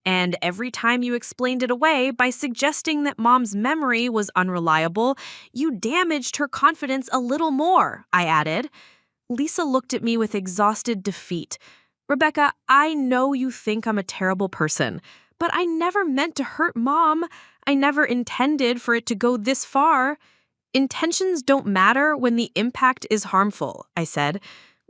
And every time you explained it away by suggesting that Mom's memory was unreliable, you damaged her confidence a little more, I added. Lisa looked at me with exhausted defeat. Rebecca, I know you think I'm a terrible person, but I never meant to hurt Mom. I never intended for it to go this far. Intentions don't matter when the impact is harmful, I said.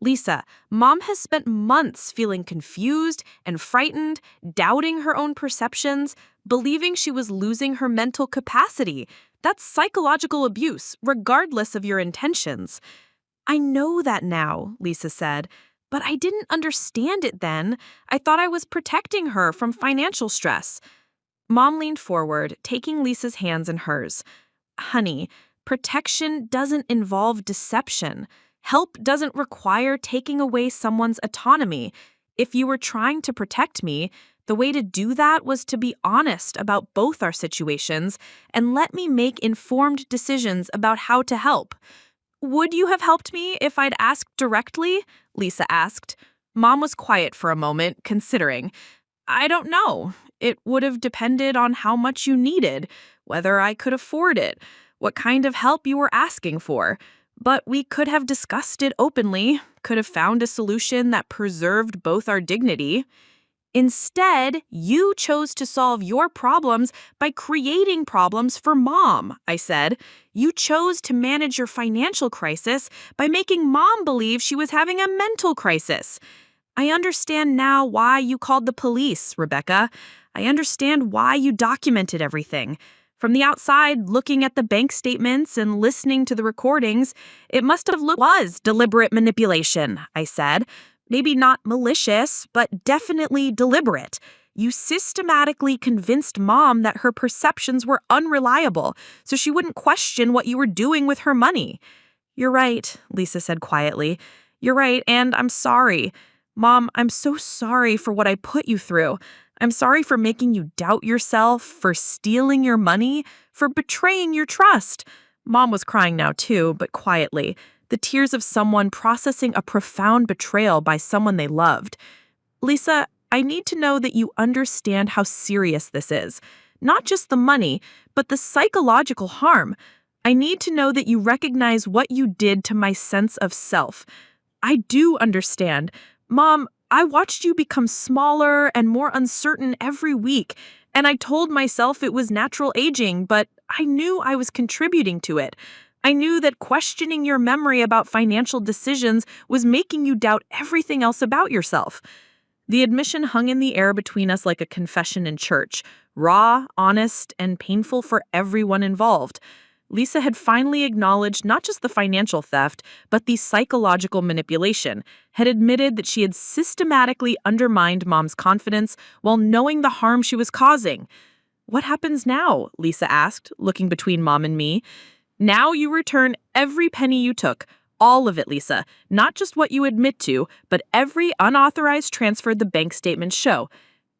Lisa, Mom has spent months feeling confused and frightened, doubting her own perceptions, believing she was losing her mental capacity. That's psychological abuse, regardless of your intentions. I know that now, Lisa said, but I didn't understand it then. I thought I was protecting her from financial stress. Mom leaned forward, taking Lisa's hands in hers. Honey, protection doesn't involve deception. Help doesn't require taking away someone's autonomy. If you were trying to protect me, the way to do that was to be honest about both our situations and let me make informed decisions about how to help. Would you have helped me if I'd asked directly? Lisa asked. Mom was quiet for a moment, considering. I don't know. It would have depended on how much you needed, whether I could afford it, what kind of help you were asking for. But we could have discussed it openly, could have found a solution that preserved both our dignity. Instead, you chose to solve your problems by creating problems for Mom, I said. You chose to manage your financial crisis by making Mom believe she was having a mental crisis. I understand now why you called the police, Rebecca. I understand why you documented everything. From the outside, looking at the bank statements and listening to the recordings, it must have was deliberate manipulation, I said. Maybe not malicious, but definitely deliberate. You systematically convinced Mom that her perceptions were unreliable, so she wouldn't question what you were doing with her money. You're right, Lisa said quietly. You're right, and I'm sorry. Mom, I'm so sorry for what I put you through. I'm sorry for making you doubt yourself, for stealing your money, for betraying your trust. Mom was crying now too, but quietly, the tears of someone processing a profound betrayal by someone they loved. Lisa, I need to know that you understand how serious this is. Not just the money, but the psychological harm. I need to know that you recognize what you did to my sense of self. I do understand. Mom, I watched you become smaller and more uncertain every week, and I told myself it was natural aging, but I knew I was contributing to it. I knew that questioning your memory about financial decisions was making you doubt everything else about yourself. The admission hung in the air between us like a confession in church, raw, honest, and painful for everyone involved. Lisa had finally acknowledged not just the financial theft, but the psychological manipulation, had admitted that she had systematically undermined Mom's confidence while knowing the harm she was causing. What happens now? Lisa asked, looking between Mom and me. Now you return every penny you took. All of it, Lisa. Not just what you admit to, but every unauthorized transfer the bank statements show.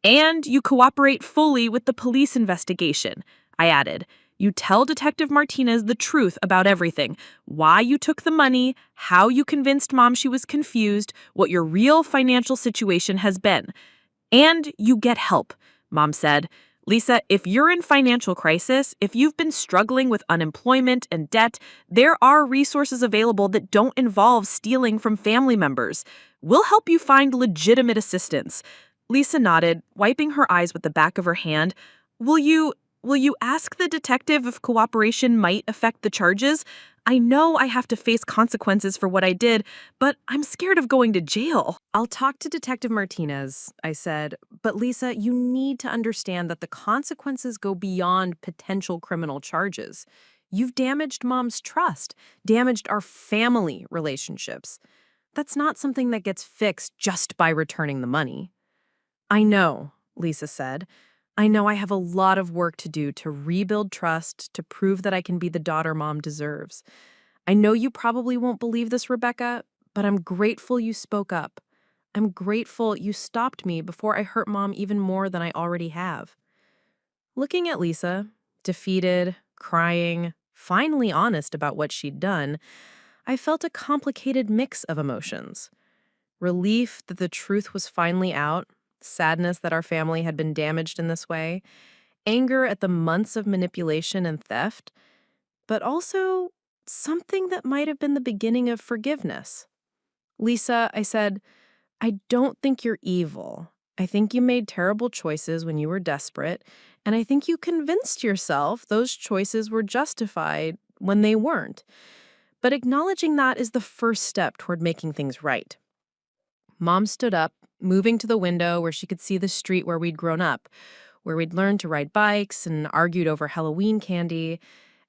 And you cooperate fully with the police investigation, I added. You tell Detective Martinez the truth about everything. Why you took the money, how you convinced Mom she was confused, what your real financial situation has been. And you get help, Mom said. Lisa, if you're in financial crisis, if you've been struggling with unemployment and debt, there are resources available that don't involve stealing from family members. We'll help you find legitimate assistance. Lisa nodded, wiping her eyes with the back of her hand. Will you ask the detective if cooperation might affect the charges? I know I have to face consequences for what I did, but I'm scared of going to jail. I'll talk to Detective Martinez, I said, but Lisa, you need to understand that the consequences go beyond potential criminal charges. You've damaged Mom's trust, damaged our family relationships. That's not something that gets fixed just by returning the money. I know, Lisa said. I know I have a lot of work to do to rebuild trust, to prove that I can be the daughter Mom deserves. I know you probably won't believe this, Rebecca, but I'm grateful you spoke up. I'm grateful you stopped me before I hurt Mom even more than I already have. Looking at Lisa, defeated, crying, finally honest about what she'd done, I felt a complicated mix of emotions. Relief that the truth was finally out, sadness that our family had been damaged in this way, anger at the months of manipulation and theft, but also something that might have been the beginning of forgiveness. Lisa, I said, I don't think you're evil. I think you made terrible choices when you were desperate, and I think you convinced yourself those choices were justified when they weren't. But acknowledging that is the first step toward making things right. Mom stood up, moving to the window where she could see the street where we'd grown up, where we'd learned to ride bikes and argued over Halloween candy,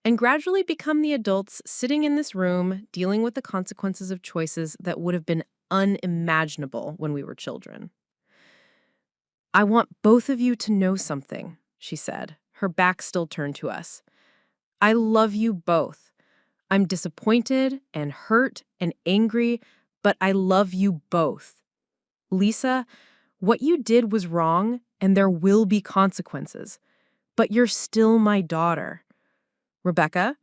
and gradually become the adults sitting in this room dealing with the consequences of choices that would have been unimaginable when we were children. I want both of you to know something, she said, her back still turned to us. I love you both. I'm disappointed and hurt and angry, but I love you both. Lisa, what you did was wrong, and there will be consequences. But you're still my daughter. Rebecca,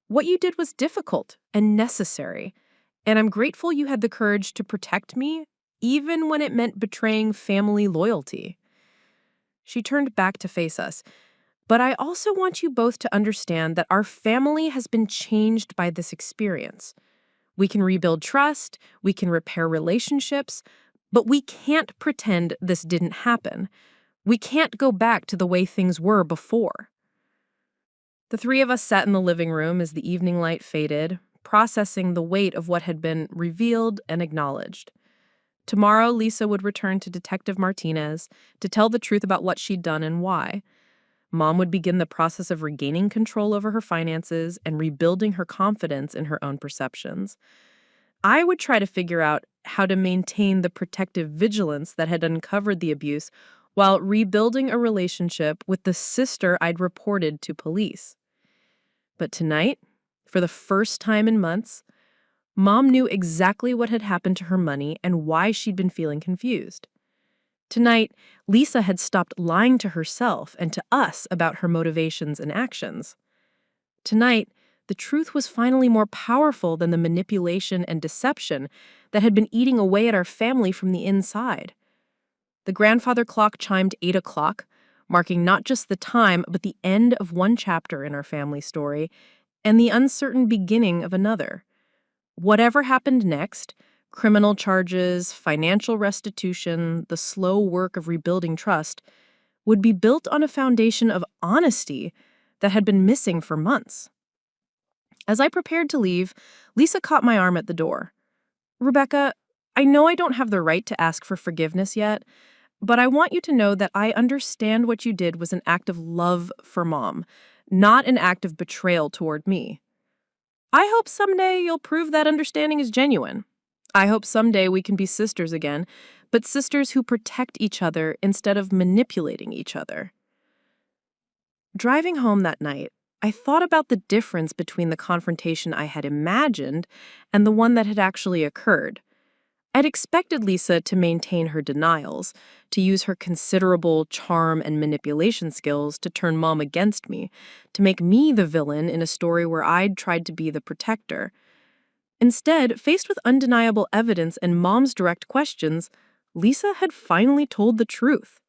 what you did was difficult and necessary, and I'm grateful you had the courage to protect me, even when it meant betraying family loyalty. She turned back to face us. But I also want you both to understand that our family has been changed by this experience. We can rebuild trust, we can repair relationships, but we can't pretend this didn't happen. We can't go back to the way things were before. The three of us sat in the living room as the evening light faded, processing the weight of what had been revealed and acknowledged. Tomorrow, Lisa would return to Detective Martinez to tell the truth about what she'd done and why. Mom would begin the process of regaining control over her finances and rebuilding her confidence in her own perceptions. I would try to figure out how to maintain the protective vigilance that had uncovered the abuse while rebuilding a relationship with the sister I'd reported to police. But tonight, for the first time in months, Mom knew exactly what had happened to her money and why she'd been feeling confused. Tonight, Lisa had stopped lying to herself and to us about her motivations and actions. Tonight, the truth was finally more powerful than the manipulation and deception that had been eating away at our family from the inside. The grandfather clock chimed 8 o'clock, marking not just the time, but the end of one chapter in our family story and the uncertain beginning of another. Whatever happened next, criminal charges, financial restitution, the slow work of rebuilding trust, would be built on a foundation of honesty that had been missing for months. As I prepared to leave, Lisa caught my arm at the door. "Rebecca, I know I don't have the right to ask for forgiveness yet, but I want you to know that I understand what you did was an act of love for Mom, not an act of betrayal toward me. I hope someday you'll prove that understanding is genuine. I hope someday we can be sisters again, but sisters who protect each other instead of manipulating each other." Driving home that night, I thought about the difference between the confrontation I had imagined and the one that had actually occurred. I'd expected Lisa to maintain her denials, to use her considerable charm and manipulation skills to turn Mom against me, to make me the villain in a story where I'd tried to be the protector. Instead, faced with undeniable evidence and Mom's direct questions, Lisa had finally told the truth.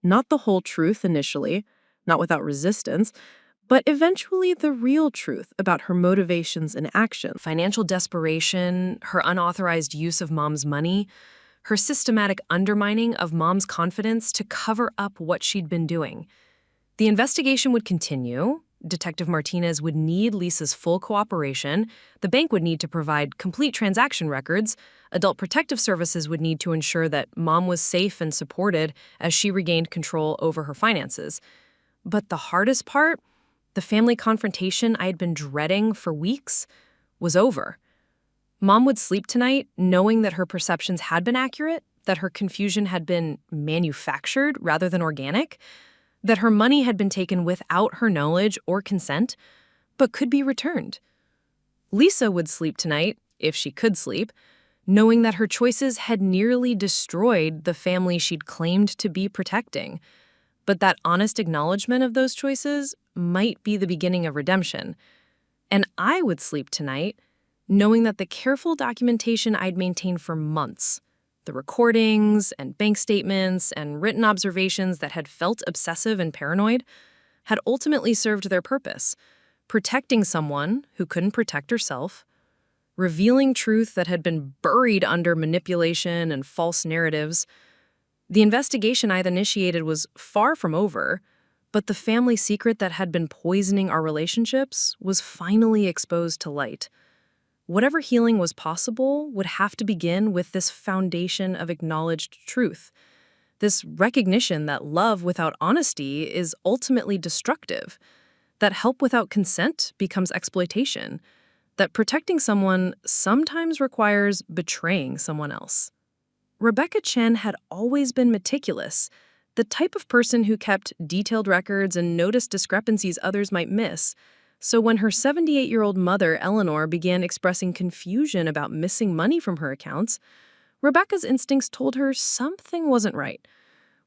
Not the whole truth initially, not without resistance, but eventually the real truth about her motivations and actions. Financial desperation, her unauthorized use of Mom's money, her systematic undermining of Mom's confidence to cover up what she'd been doing. The investigation would continue. Detective Martinez would need Lisa's full cooperation. The bank would need to provide complete transaction records. Adult Protective Services would need to ensure that Mom was safe and supported as she regained control over her finances. But the hardest part, the family confrontation I had been dreading for weeks, was over. Mom would sleep tonight knowing that her perceptions had been accurate, that her confusion had been manufactured rather than organic, that her money had been taken without her knowledge or consent, but could be returned. Lisa would sleep tonight, if she could sleep, knowing that her choices had nearly destroyed the family she'd claimed to be protecting. But that honest acknowledgement of those choices might be the beginning of redemption. And I would sleep tonight knowing that the careful documentation I'd maintained for months, the recordings and bank statements and written observations that had felt obsessive and paranoid, had ultimately served their purpose, protecting someone who couldn't protect herself, revealing truth that had been buried under manipulation and false narratives. The investigation I'd initiated was far from over, but the family secret that had been poisoning our relationships was finally exposed to light. Whatever healing was possible would have to begin with this foundation of acknowledged truth, this recognition that love without honesty is ultimately destructive, that help without consent becomes exploitation, that protecting someone sometimes requires betraying someone else. Rebecca Chen had always been meticulous, the type of person who kept detailed records and noticed discrepancies others might miss. So when her 78-year-old mother, Eleanor, began expressing confusion about missing money from her accounts, Rebecca's instincts told her something wasn't right.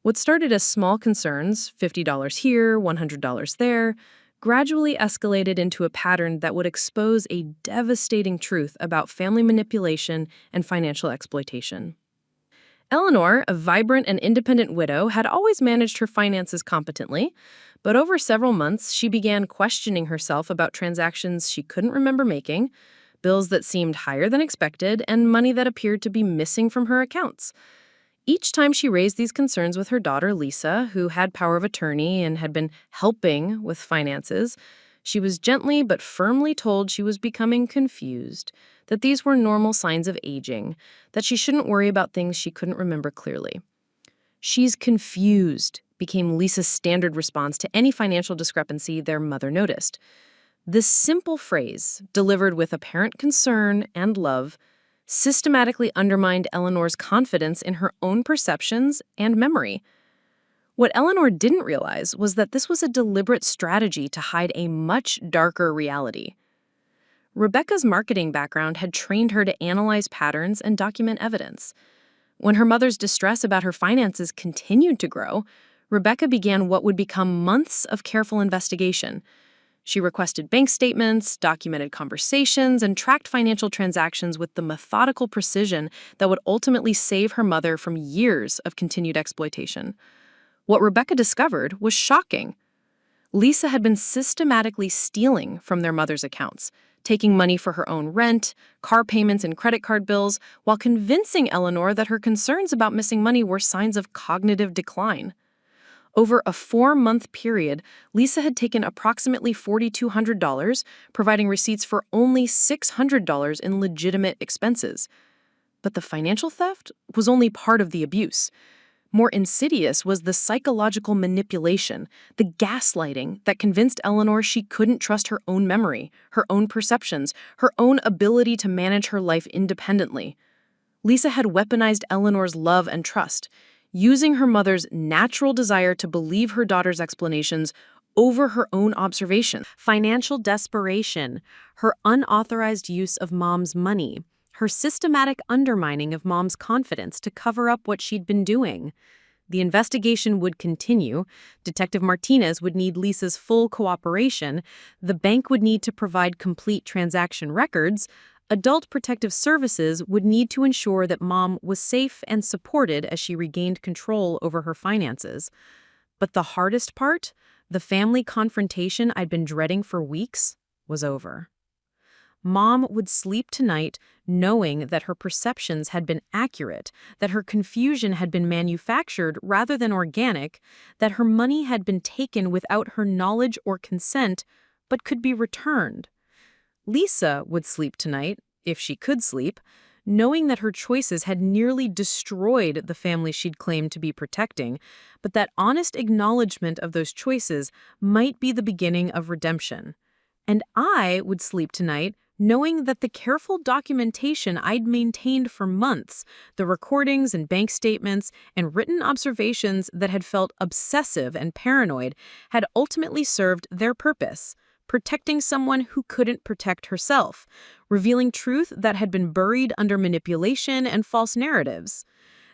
What started as small concerns, $50 here, $100 there, gradually escalated into a pattern that would expose a devastating truth about family manipulation and financial exploitation. Eleanor, a vibrant and independent widow, had always managed her finances competently, but over several months she began questioning herself about transactions she couldn't remember making, bills that seemed higher than expected, and money that appeared to be missing from her accounts. Each time she raised these concerns with her daughter, Lisa, who had power of attorney and had been helping with finances, she was gently but firmly told she was becoming confused, that these were normal signs of aging, that she shouldn't worry about things she couldn't remember clearly. "She's confused," became Lisa's standard response to any financial discrepancy their mother noticed. This simple phrase, delivered with apparent concern and love, systematically undermined Eleanor's confidence in her own perceptions and memory. What Eleanor didn't realize was that this was a deliberate strategy to hide a much darker reality. Rebecca's marketing background had trained her to analyze patterns and document evidence. When her mother's distress about her finances continued to grow, Rebecca began what would become months of careful investigation. She requested bank statements, documented conversations, and tracked financial transactions with the methodical precision that would ultimately save her mother from years of continued exploitation. What Rebecca discovered was shocking. Lisa had been systematically stealing from their mother's accounts, taking money for her own rent, car payments, and credit card bills, while convincing Eleanor that her concerns about missing money were signs of cognitive decline. Over a 4-month period, Lisa had taken approximately $4,200, providing receipts for only $600 in legitimate expenses. But the financial theft was only part of the abuse. More insidious was the psychological manipulation, the gaslighting that convinced Eleanor she couldn't trust her own memory, her own perceptions, her own ability to manage her life independently. Lisa had weaponized Eleanor's love and trust, using her mother's natural desire to believe her daughter's explanations over her own observation. Financial desperation, her unauthorized use of mom's money, her systematic undermining of mom's confidence to cover up what she'd been doing. The investigation would continue. Detective Martinez would need Lisa's full cooperation. The bank would need to provide complete transaction records. Adult Protective Services would need to ensure that mom was safe and supported as she regained control over her finances. But the hardest part, the family confrontation I'd been dreading for weeks, was over. Mom would sleep tonight knowing that her perceptions had been accurate, that her confusion had been manufactured rather than organic, that her money had been taken without her knowledge or consent, but could be returned. Lisa would sleep tonight, if she could sleep, knowing that her choices had nearly destroyed the family she'd claimed to be protecting, but that honest acknowledgement of those choices might be the beginning of redemption. And I would sleep tonight knowing that the careful documentation I'd maintained for months, the recordings and bank statements and written observations that had felt obsessive and paranoid, had ultimately served their purpose, protecting someone who couldn't protect herself, revealing truth that had been buried under manipulation and false narratives.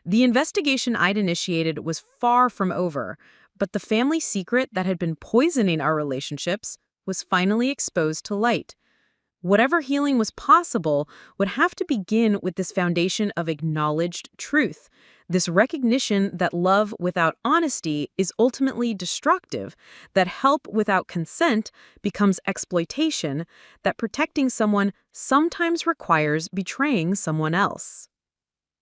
The investigation I'd initiated was far from over, but the family secret that had been poisoning our relationships was finally exposed to light. Whatever healing was possible would have to begin with this foundation of acknowledged truth, this recognition that love without honesty is ultimately destructive, that help without consent becomes exploitation, that protecting someone sometimes requires betraying someone else.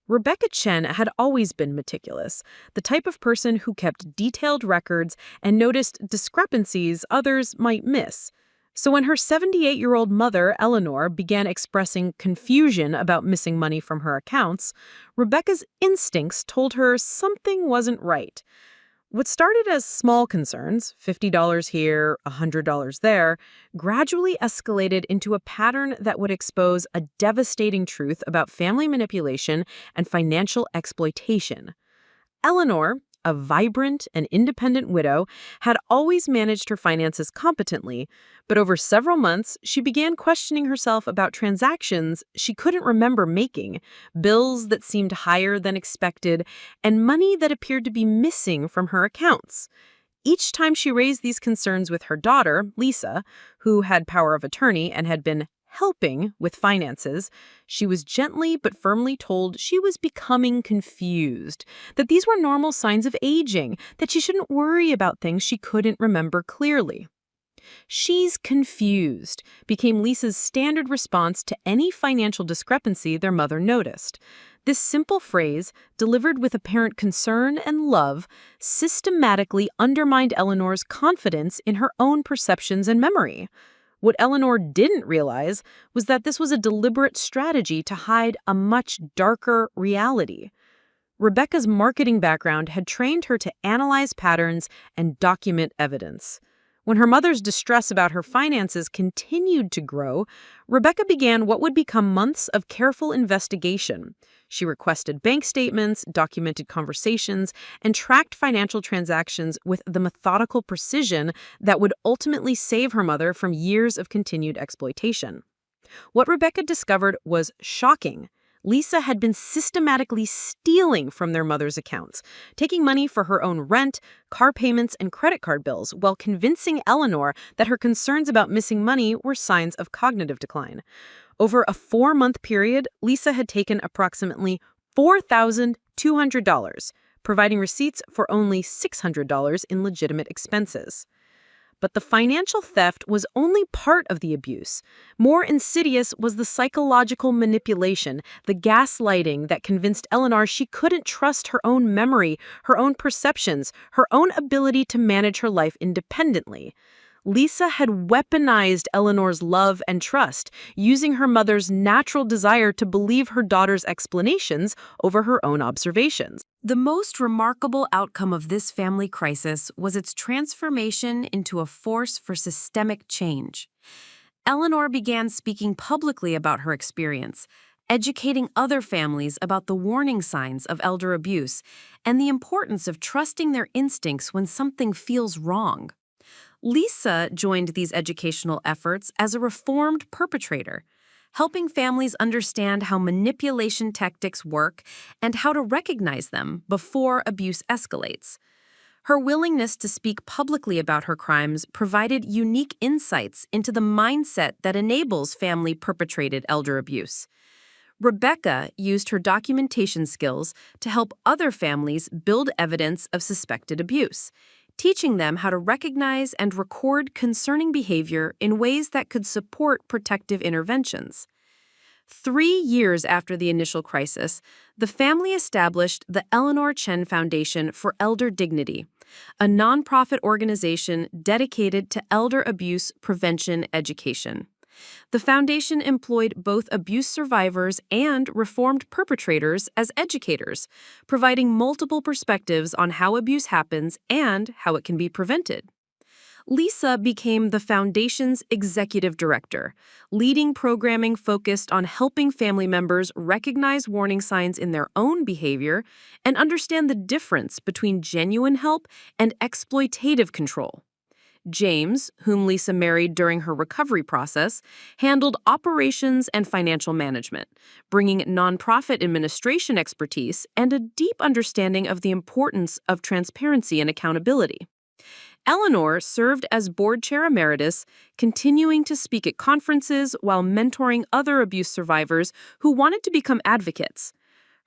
Rebecca Chen had always been meticulous, the type of person who kept detailed records and noticed discrepancies others might miss. So when her 78-year-old mother, Eleanor, began expressing confusion about missing money from her accounts, Rebecca's instincts told her something wasn't right. What started as small concerns, $50 here, $100 there, gradually escalated into a pattern that would expose a devastating truth about family manipulation and financial exploitation. Eleanor, a vibrant and independent widow, had always managed her finances competently, but over several months, she began questioning herself about transactions she couldn't remember making, bills that seemed higher than expected, and money that appeared to be missing from her accounts. Each time she raised these concerns with her daughter, Lisa, who had power of attorney and had been helping with finances, she was gently but firmly told she was becoming confused, that these were normal signs of aging, that she shouldn't worry about things she couldn't remember clearly. "She's confused" became Lisa's standard response to any financial discrepancy their mother noticed. This simple phrase, delivered with apparent concern and love, systematically undermined Eleanor's confidence in her own perceptions and memory. What Eleanor didn't realize was that this was a deliberate strategy to hide a much darker reality. Rebecca's marketing background had trained her to analyze patterns and document evidence. When her mother's distress about her finances continued to grow, Rebecca began what would become months of careful investigation. She requested bank statements, documented conversations, and tracked financial transactions with the methodical precision that would ultimately save her mother from years of continued exploitation. What Rebecca discovered was shocking. Lisa had been systematically stealing from their mother's accounts, taking money for her own rent, car payments, and credit card bills, while convincing Eleanor that her concerns about missing money were signs of cognitive decline. Over a 4-month period, Lisa had taken approximately $4,200, providing receipts for only $600 in legitimate expenses. But the financial theft was only part of the abuse. More insidious was the psychological manipulation, the gaslighting that convinced Eleanor she couldn't trust her own memory, her own perceptions, her own ability to manage her life independently. Lisa had weaponized Eleanor's love and trust, using her mother's natural desire to believe her daughter's explanations over her own observations. The most remarkable outcome of this family crisis was its transformation into a force for systemic change. Eleanor began speaking publicly about her experience, educating other families about the warning signs of elder abuse and the importance of trusting their instincts when something feels wrong. Lisa joined these educational efforts as a reformed perpetrator, helping families understand how manipulation tactics work and how to recognize them before abuse escalates. Her willingness to speak publicly about her crimes provided unique insights into the mindset that enables family-perpetrated elder abuse. Rebecca used her documentation skills to help other families build evidence of suspected abuse, teaching them how to recognize and record concerning behavior in ways that could support protective interventions. 3 years after the initial crisis, the family established the Eleanor Chen Foundation for Elder Dignity, a nonprofit organization dedicated to elder abuse prevention education. The foundation employed both abuse survivors and reformed perpetrators as educators, providing multiple perspectives on how abuse happens and how it can be prevented. Lisa became the foundation's executive director, leading programming focused on helping family members recognize warning signs in their own behavior and understand the difference between genuine help and exploitative control. James, whom Lisa married during her recovery process, handled operations and financial management, bringing nonprofit administration expertise and a deep understanding of the importance of transparency and accountability. Eleanor served as board chair emeritus, continuing to speak at conferences while mentoring other abuse survivors who wanted to become advocates.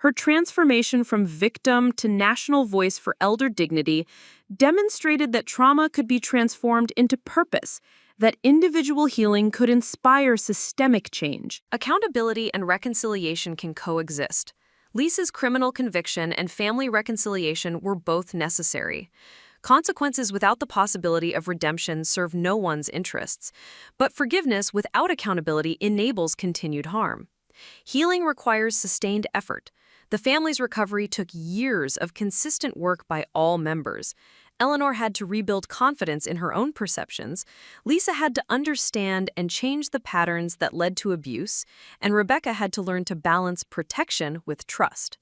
Her transformation from victim to national voice for elder dignity demonstrated that trauma could be transformed into purpose, that individual healing could inspire systemic change. Accountability and reconciliation can coexist. Lisa's criminal conviction and family reconciliation were both necessary. Consequences without the possibility of redemption serve no one's interests, but forgiveness without accountability enables continued harm. Healing requires sustained effort. The family's recovery took years of consistent work by all members. Eleanor had to rebuild confidence in her own perceptions, Lisa had to understand and change the patterns that led to abuse, and Rebecca had to learn to balance protection with trust.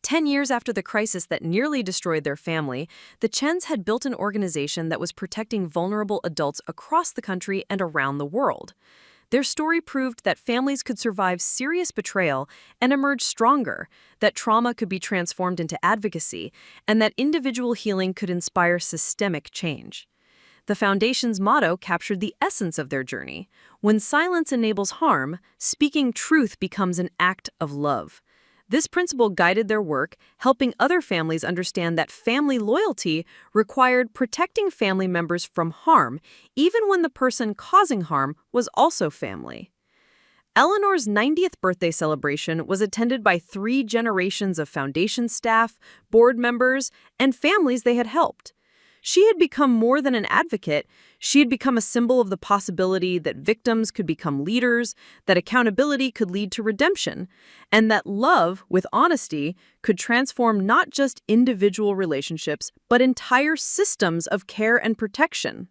10 years after the crisis that nearly destroyed their family, the Chens had built an organization that was protecting vulnerable adults across the country and around the world. Their story proved that families could survive serious betrayal and emerge stronger, that trauma could be transformed into advocacy, and that individual healing could inspire systemic change. The Foundation's motto captured the essence of their journey. When silence enables harm, speaking truth becomes an act of love. This principle guided their work, helping other families understand that family loyalty required protecting family members from harm, even when the person causing harm was also family. Eleanor's 90th birthday celebration was attended by 3 generations of Foundation staff, board members, and families they had helped. She had become more than an advocate. She had become a symbol of the possibility that victims could become leaders, that accountability could lead to redemption, and that love, with honesty, could transform not just individual relationships, but entire systems of care and protection.